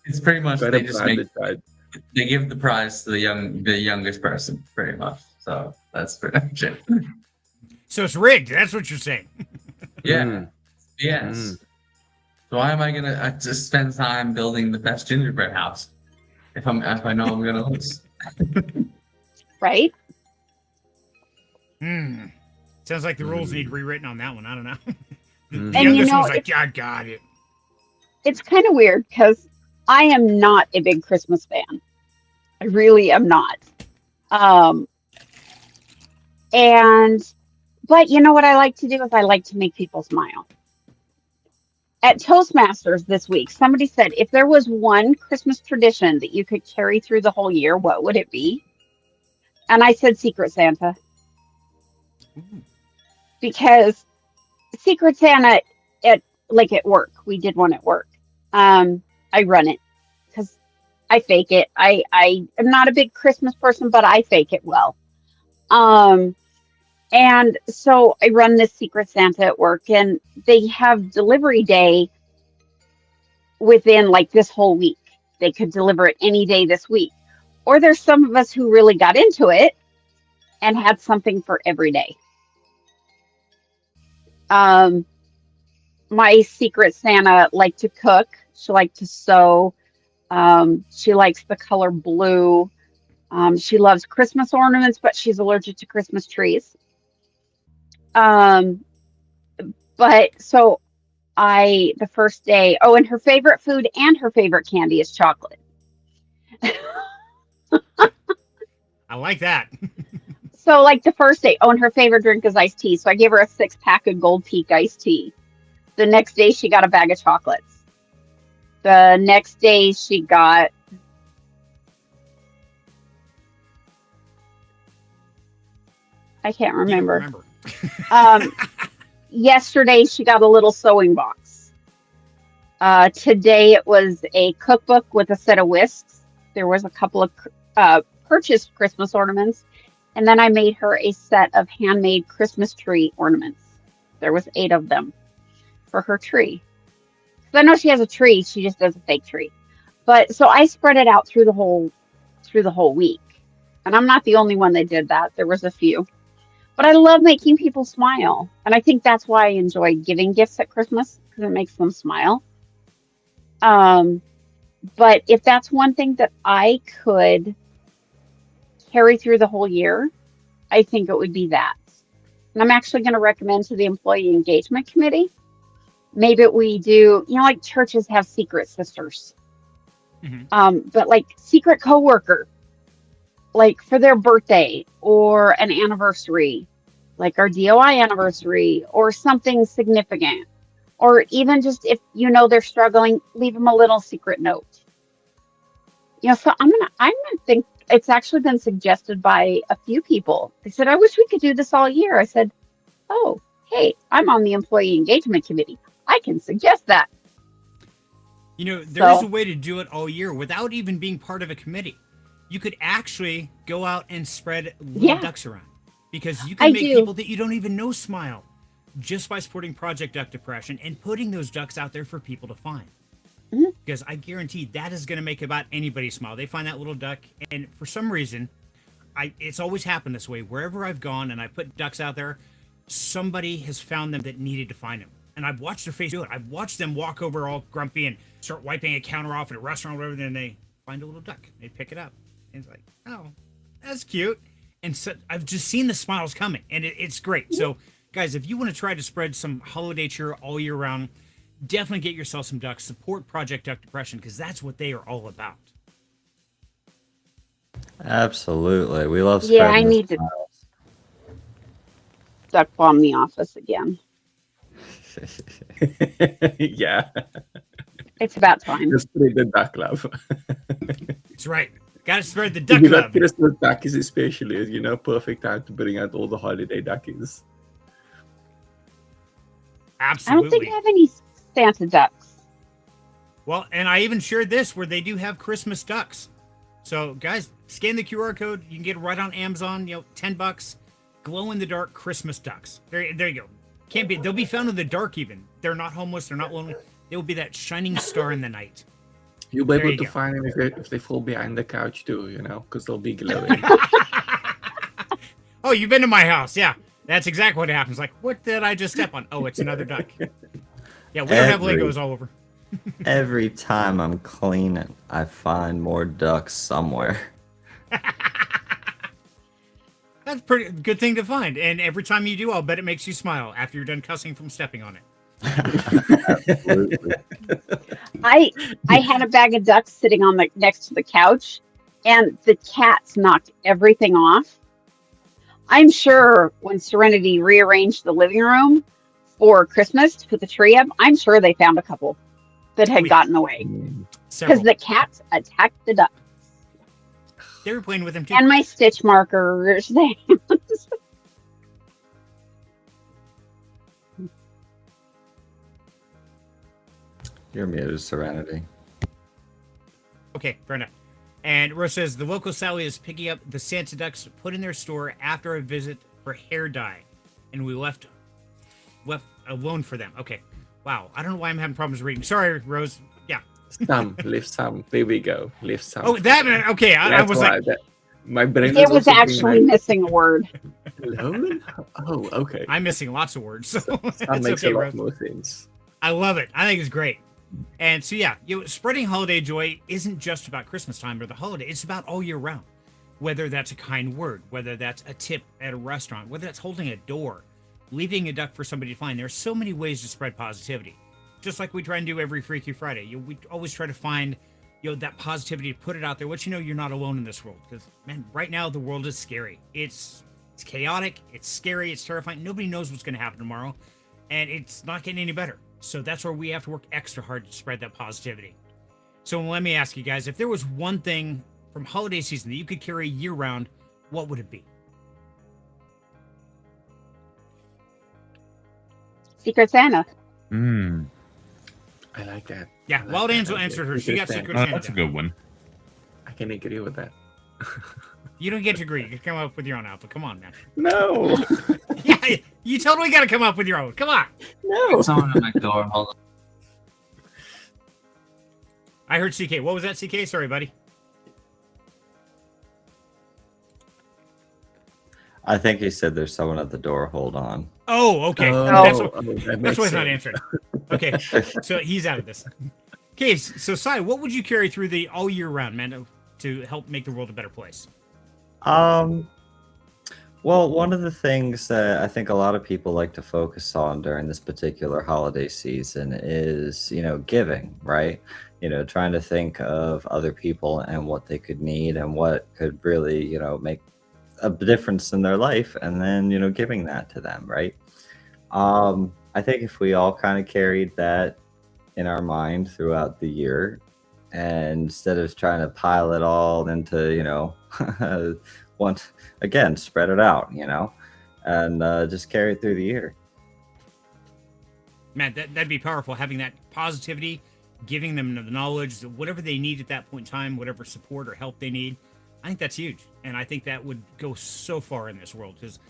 It's pretty much Got they a just branded side. they give the prize to the youngest person, pretty much. So that's pretty much it. So it's rigged. That's what you're saying. Yeah. Mm. Yes. Mm. So why am I gonna just spend time building the best gingerbread house if I know I'm gonna lose? Right? Sounds like the rules need rewritten on that one. I don't know. The Mm. And youngest you know, one's like, yeah, I got it. It's kind of weird because I am not a big Christmas fan. I really am not. But you know what I like to do is I like to make people smile. At Toastmasters this week, somebody said, if there was one Christmas tradition that you could carry through the whole year, what would it be? And I said Secret Santa. Because Secret Santa at work, we did one at work. I run it because I fake it. I am not a big Christmas person, but I fake it well. And so I run this Secret Santa at work, and they have delivery day within like this whole week. They could deliver it any day this week. Or there's some of us who really got into it and had something for every day. My Secret Santa liked to cook. She liked to sew. She likes the color blue. She loves Christmas ornaments, but she's allergic to Christmas trees. But But so the first day, oh, and her favorite food and her favorite candy is chocolate. I like that. So like the first day, oh, and her favorite drink is iced tea. So I gave her a 6-pack of Gold Peak iced tea. The next day she got a bag of chocolates. The next day she got I can't You don't remember. remember. Yesterday she got a little sewing box. Today it was a cookbook with a set of whisks. There was a couple of purchased Christmas ornaments, and then I made her a set of handmade Christmas tree ornaments. There was 8 of them for her tree. 'Cause I know she has a tree, she just does a fake tree. But so I spread it out through the whole week. And I'm not the only one that did that. There was a few. But I love making people smile. And I think that's why I enjoy giving gifts at Christmas, because it makes them smile. But if that's one thing that I could carry through the whole year, I think it would be that. And I'm actually going to recommend to the Employee Engagement Committee, maybe we do, like churches have secret sisters. But like secret coworker, like for their birthday or an anniversary, like our DOI anniversary or something significant, or even just if they're struggling, leave them a little secret note. So I'm gonna think it's actually been suggested by a few people. They said, I wish we could do this all year. I said, oh, hey, I'm on the Employee Engagement Committee. I can suggest that. There is a way to do it all year without even being part of a committee. You could actually go out and spread little ducks around, because you can make people that you don't even know smile just by supporting Project Duck Depression and putting those ducks out there for people to find. Because I guarantee that is going to make about anybody smile. They find that little duck, and for some reason, it's always happened this way. Wherever I've gone and I put ducks out there, somebody has found them that needed to find them. And I've watched their face do it. I've watched them walk over all grumpy and start wiping a counter off at a restaurant or whatever, then they find a little duck. They pick it up. And it's like, oh, that's cute. And so I've just seen the smiles coming, and it's great. So, guys, if you want to try to spread some holiday cheer all year round, definitely get yourself some ducks. Support Project Duck Depression, because that's what they are all about. Absolutely. We love spreading I the need to smiles. duck bomb the office again. Yeah. It's about time. Just spread the duck love. That's right. Got to spread the duck You got love. Christmas duckies especially, perfect time to bring out all the holiday duckies. Absolutely. I don't think I have any Santa ducks. Well, and I even shared this where they do have Christmas ducks. So, guys, scan the QR code. You can get it right on Amazon. $10. Glow in the dark Christmas ducks. There you go. They'll be found in the dark even. They're not homeless. They're not lonely. They will be that shining star in the night. You'll be There able you to go. find them if they fall behind the couch too, because they'll be glowing. Oh, you've been to my house. Yeah, that's exactly what happens. Like, what did I just step on? Oh, it's another duck. Yeah, we don't have Legos all over. Every time I'm cleaning, I find more ducks somewhere. That's a pretty good thing to find. And every time you do, I'll bet it makes you smile after you're done cussing from stepping on it. Absolutely. I had a bag of ducks sitting on next to the couch, and the cats knocked everything off. I'm sure when Serenity rearranged the living room for Christmas to put the tree up, I'm sure they found a couple that had gotten away Several. because the cats attacked the ducks. They were playing with them too. And my stitch markers. You're muted, Serenity. Okay, fair enough. And Rose says the local Sally is picking up the Santa ducks put in their store after a visit for hair dye, and we left alone for them. Okay, wow. I don't know why I'm having problems reading. Sorry, Rose. Yeah. Lift some. There we go. Lift some. Oh, that. Okay, I That's was why like, my brain. It was also being actually like, missing a word. alone? Oh, okay. I'm missing lots of words. So That it's makes okay, a lot Rose. more sense. I love it. I think it's great. And so, yeah, spreading holiday joy isn't just about Christmas time or the holiday. It's about all year round. Whether that's a kind word, whether that's a tip at a restaurant, whether that's holding a door, leaving a duck for somebody to find. There's so many ways to spread positivity. Just like we try and do every Freaky Friday. We always try to find, that positivity to put it out there. Let you know you're not alone in this world. Because, man, right now the world is scary. It's chaotic. It's scary. It's terrifying. Nobody knows what's going to happen tomorrow. And it's not getting any better. So that's where we have to work extra hard to spread that positivity. So let me ask you guys, if there was one thing from holiday season that you could carry year round, what would it be? Secret Santa. I like that. Yeah, I like Wild that Angel idea. answered her. She got Secret Oh, Santa. that's a good one. I can agree with that. You don't get to agree. You can come up with your own alpha. Come on, man. No. Yeah, you totally got to come up with your own. Come on. No. Someone at my door. Hold on. I heard CK. What was that, CK? Sorry, buddy. I think he said there's someone at the door. Hold on. Oh, okay. That's That's why he's not answering. Okay, so he's out of this. Okay, so Sai, what would you carry through the all year round, man, to help make the world a better place? Well, one of the things that I think a lot of people like to focus on during this particular holiday season is, giving, right? Trying to think of other people and what they could need and what could really, make a difference in their life, and then, giving that to them, right? I think if we all kind of carried that in our mind throughout the year, and instead of trying to pile it all into, spread it out, and just carry it through the year. Man, that'd be powerful, having that positivity, giving them the knowledge, whatever they need at that point in time, whatever support or help they need. I think that's huge. And I think that would go so far in this world, because it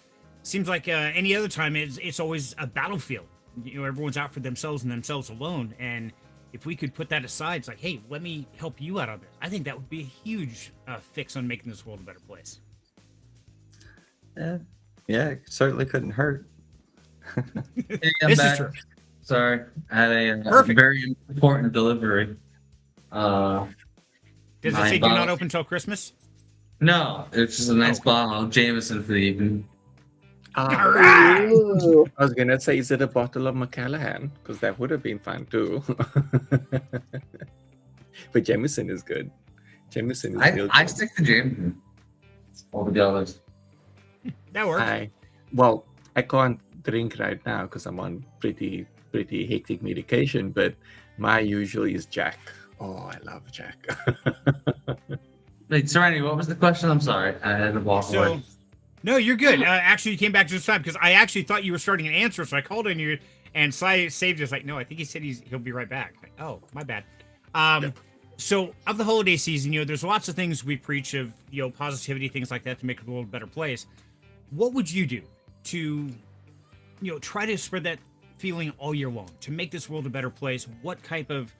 seems like any other time it's always a battlefield. Everyone's out for themselves and themselves alone. And if we could put that aside, it's like, hey, let me help you out on this. I think that would be a huge fix on making this world a better place. Yeah, it certainly couldn't hurt. Hey, I'm This back. is true. Sorry, I had a Perfect. very important delivery. Does it My say do not bottle- open till Christmas? No, it's just a nice Oh. bottle of Jameson for the evening. All right. I was gonna say, is it a bottle of Macallan? Because that would have been fun too. But Jameson is good. Jameson is real I good. stick to Jameson over the others. That works. I can't drink right now because I'm on pretty hectic medication. But my usually is Jack. Oh, I love Jack. Wait, Serenity, what was the question? I'm sorry, I had to walk So, away. no, you're good. Actually, you came back just in time, because I actually thought you were starting an answer, so I called on you, and Sai saved us. Like, no, I think he said he'll be right back. Like, oh, my bad. So of the holiday season, there's lots of things we preach of, positivity, things like that to make the world a better place. What would you do to, try to spread that feeling all year long to make this world a better place? What type of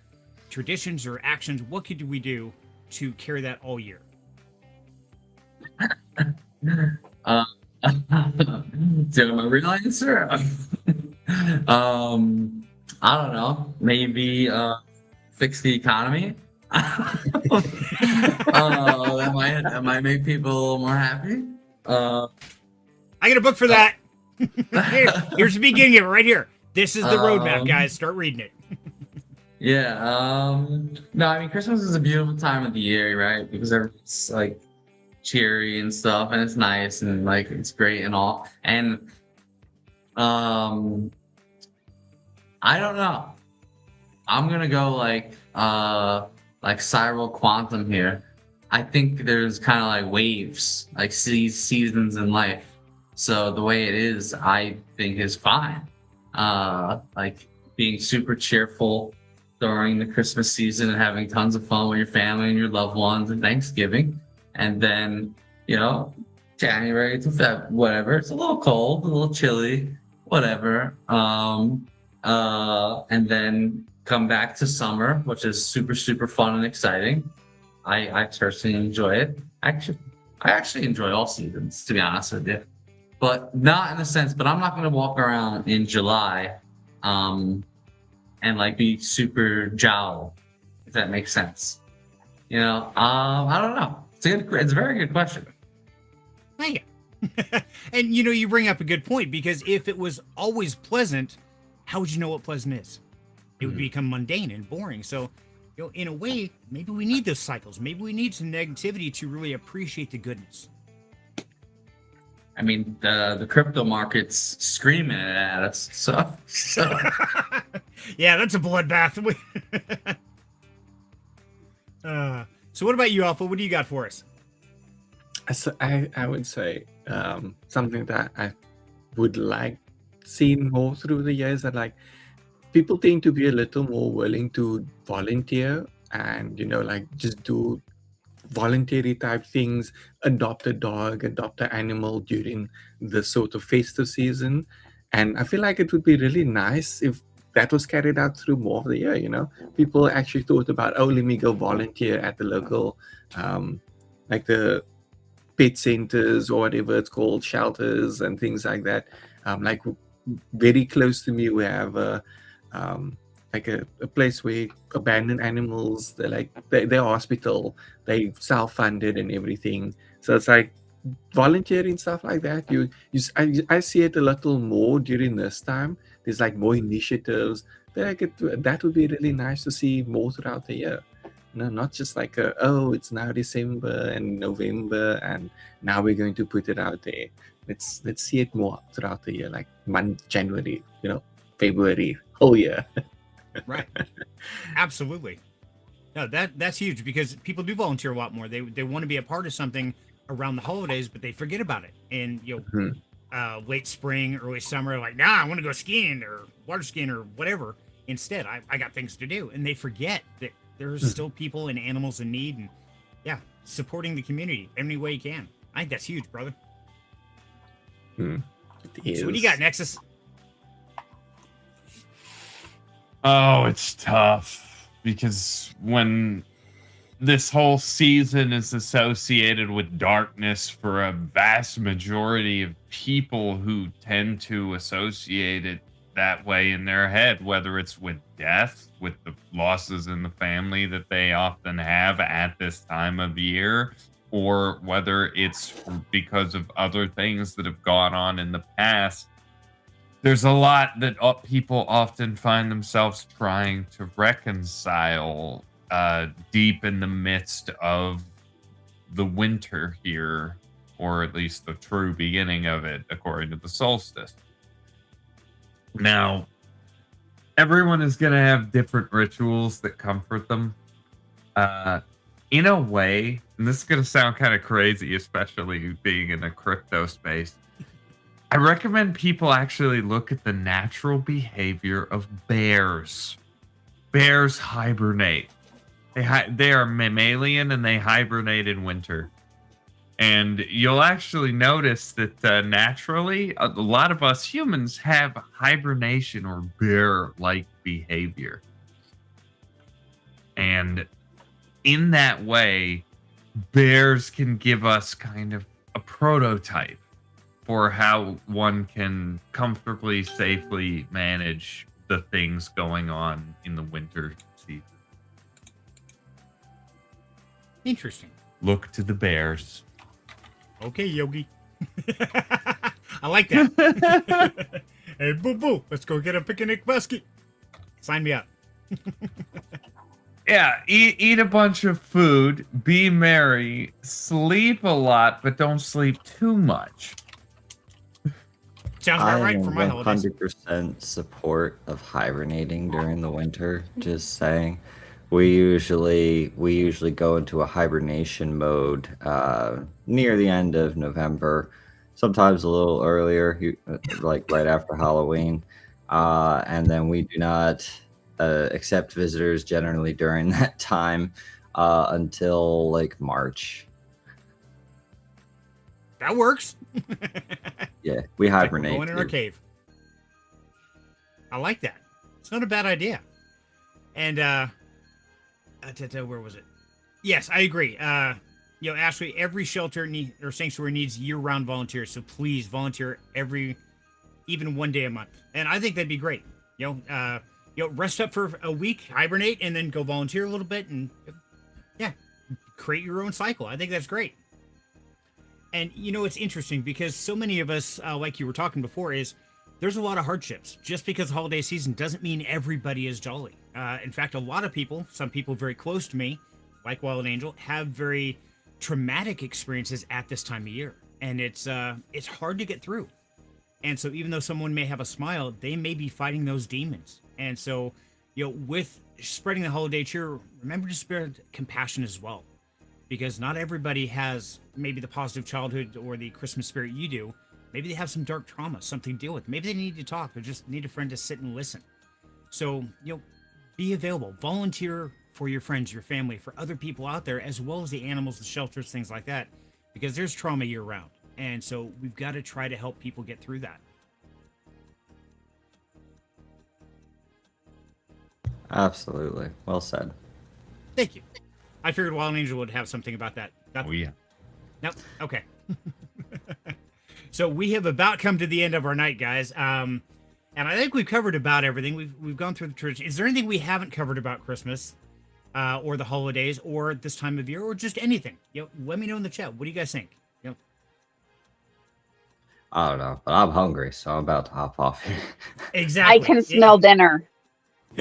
traditions or actions? What could we do to carry that all year? Do you want my real answer? I don't know. Maybe fix the economy. That might make people a little more happy. I got a book for that. Here's the beginning of it right here. This is the roadmap, guys. Start reading it. Yeah. No, I mean, Christmas is a beautiful time of the year, right? Because everyone's like cheery and stuff, and it's nice and like it's great and all. And I don't know. I'm gonna go like Cyril Quantum here. I think there's kind of like waves, like seasons in life. So the way it is, I think is fine. Like being super cheerful during the Christmas season and having tons of fun with your family and your loved ones and Thanksgiving. And then, January to Feb, whatever. It's a little cold, a little chilly, whatever. And then come back to summer, which is super, super fun and exciting. I personally enjoy it. I actually enjoy all seasons, to be honest with you. But not in a sense, but I'm not going to walk around in July and like be super jowl, if that makes sense. I don't know. It's a very good question. Thank you. And you bring up a good point, because if it was always pleasant, how would you know what pleasant is? It would become mundane and boring. So, in a way, maybe we need those cycles. Maybe we need some negativity to really appreciate the goodness. I mean, the crypto market's screaming it at us. So Yeah, that's a bloodbath. So what about you, Alpha? What do you got for us? So I would say something that I would like seen more through the years, that like people tend to be a little more willing to volunteer and like just do voluntary type things, adopt a dog, adopt an animal during the sort of festive season. And I feel like it would be really nice if that was carried out through more of the year. People actually thought about, oh, let me go volunteer at the local like the pet centers or whatever it's called, shelters and things like that. Like very close to me, we have like a place where abandoned animals, they're hospital, they self-funded and everything. So it's like volunteering stuff like that. I see it a little more during this time. There's like more initiatives that would be really nice to see more throughout the year. Not just like it's now December and November and now we're going to put it out there. Let's see it more throughout the year, like January, February, whole year. Right. Absolutely. No, that's huge, because people do volunteer a lot more. They want to be a part of something around the holidays, but they forget about it. And late spring, early summer, like, I want to go skiing or water skiing or whatever. Instead, I got things to do, and they forget that there's still people and animals in need, and supporting the community any way you can. I think that's huge, brother. So what do you got, Nexus? Oh, it's tough, because when this whole season is associated with darkness for a vast majority of people who tend to associate it that way in their head, whether it's with death, with the losses in the family that they often have at this time of year, or whether it's because of other things that have gone on in the past. There's a lot that people often find themselves trying to reconcile deep in the midst of the winter here, or at least the true beginning of it, according to the solstice. Now, everyone is going to have different rituals that comfort them. In a way, and this is going to sound kind of crazy, especially being in a crypto space, I recommend people actually look at the natural behavior of bears. Bears hibernate. They are mammalian and they hibernate in winter. And you'll actually notice that naturally, a lot of us humans have hibernation or bear-like behavior. And in that way, bears can give us kind of a prototype for how one can comfortably, safely manage the things going on in the winter season. Interesting. Look to the bears. Okay, Yogi. I like that. Hey, boo boo, let's go get a picnic basket. Sign me up. Yeah, eat a bunch of food, be merry, sleep a lot, but don't sleep too much. Sounds I about right am for my holidays. 100% support of hibernating during the winter. Just saying, we usually go into a hibernation mode near the end of November, sometimes a little earlier, like right after Halloween, and then we do not accept visitors generally during that time until like March. That works. Yeah, we hibernate. Going in our too. cave. I like that. It's not a bad idea. And where was it? Yes, I agree. Ashley, every shelter or sanctuary needs year-round volunteers, so please volunteer even one day a month. And I think that'd be great. Rest up for a week, hibernate, and then go volunteer a little bit, and create your own cycle. I think that's great. And it's interesting because so many of us, like you were talking before, is there's a lot of hardships. Just because the holiday season doesn't mean everybody is jolly. In fact, a lot of people, some people very close to me, like Wild Angel, have very traumatic experiences at this time of year, and it's hard to get through. And so, even though someone may have a smile, they may be fighting those demons. And so, with spreading the holiday cheer, remember to spread compassion as well, because not everybody has maybe the positive childhood or the Christmas spirit you do. Maybe they have some dark trauma, something to deal with. Maybe they need to talk or just need a friend to sit and listen. So, be available, volunteer for your friends, your family, for other people out there, as well as the animals, the shelters, things like that, because there's trauma year round. And so we've got to try to help people get through that. Absolutely. Well said. Thank you. I figured Wild Angel would have something about that. Oh yeah. Nope. Okay. So we have about come to the end of our night, guys. And I think we've covered about everything. We've gone through the tradition. Is there anything we haven't covered about Christmas, or the holidays, or this time of year, or just anything? Let me know in the chat. What do you guys think? I don't know, but I'm hungry, so I'm about to hop off here. Exactly. I can smell dinner.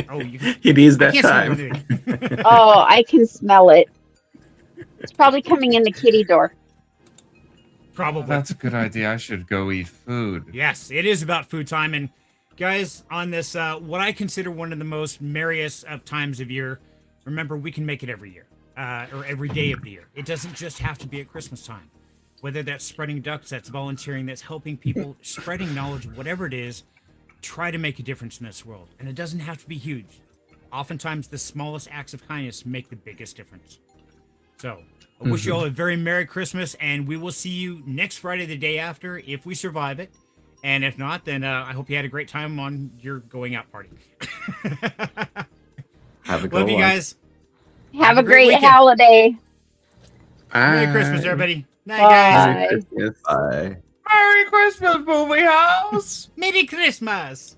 Oh, you can, It is I that can't smell time. anything. Oh, I can smell it. It's probably coming in the kitty door. Probably. That's a good idea. I should go eat food. Yes, it is about food time. And guys, on this, what I consider one of the most merriest of times of year, remember, we can make it every year, or every day of the year. It doesn't just have to be at Christmas time. Whether that's spreading ducks, that's volunteering, that's helping people, spreading knowledge, whatever it is, try to make a difference in this world. And it doesn't have to be huge. Oftentimes, the smallest acts of kindness make the biggest difference. So, I wish you all a very Merry Christmas, and we will see you next Friday, the day after, if we survive it. And if not, then I hope you had a great time on your going out party. Have a good Love you one. guys. Have a great weekend. holiday. Merry Bye. Christmas, everybody. Night, guys. Bye. Yes. Bye. Merry Christmas, movie house. Merry Christmas.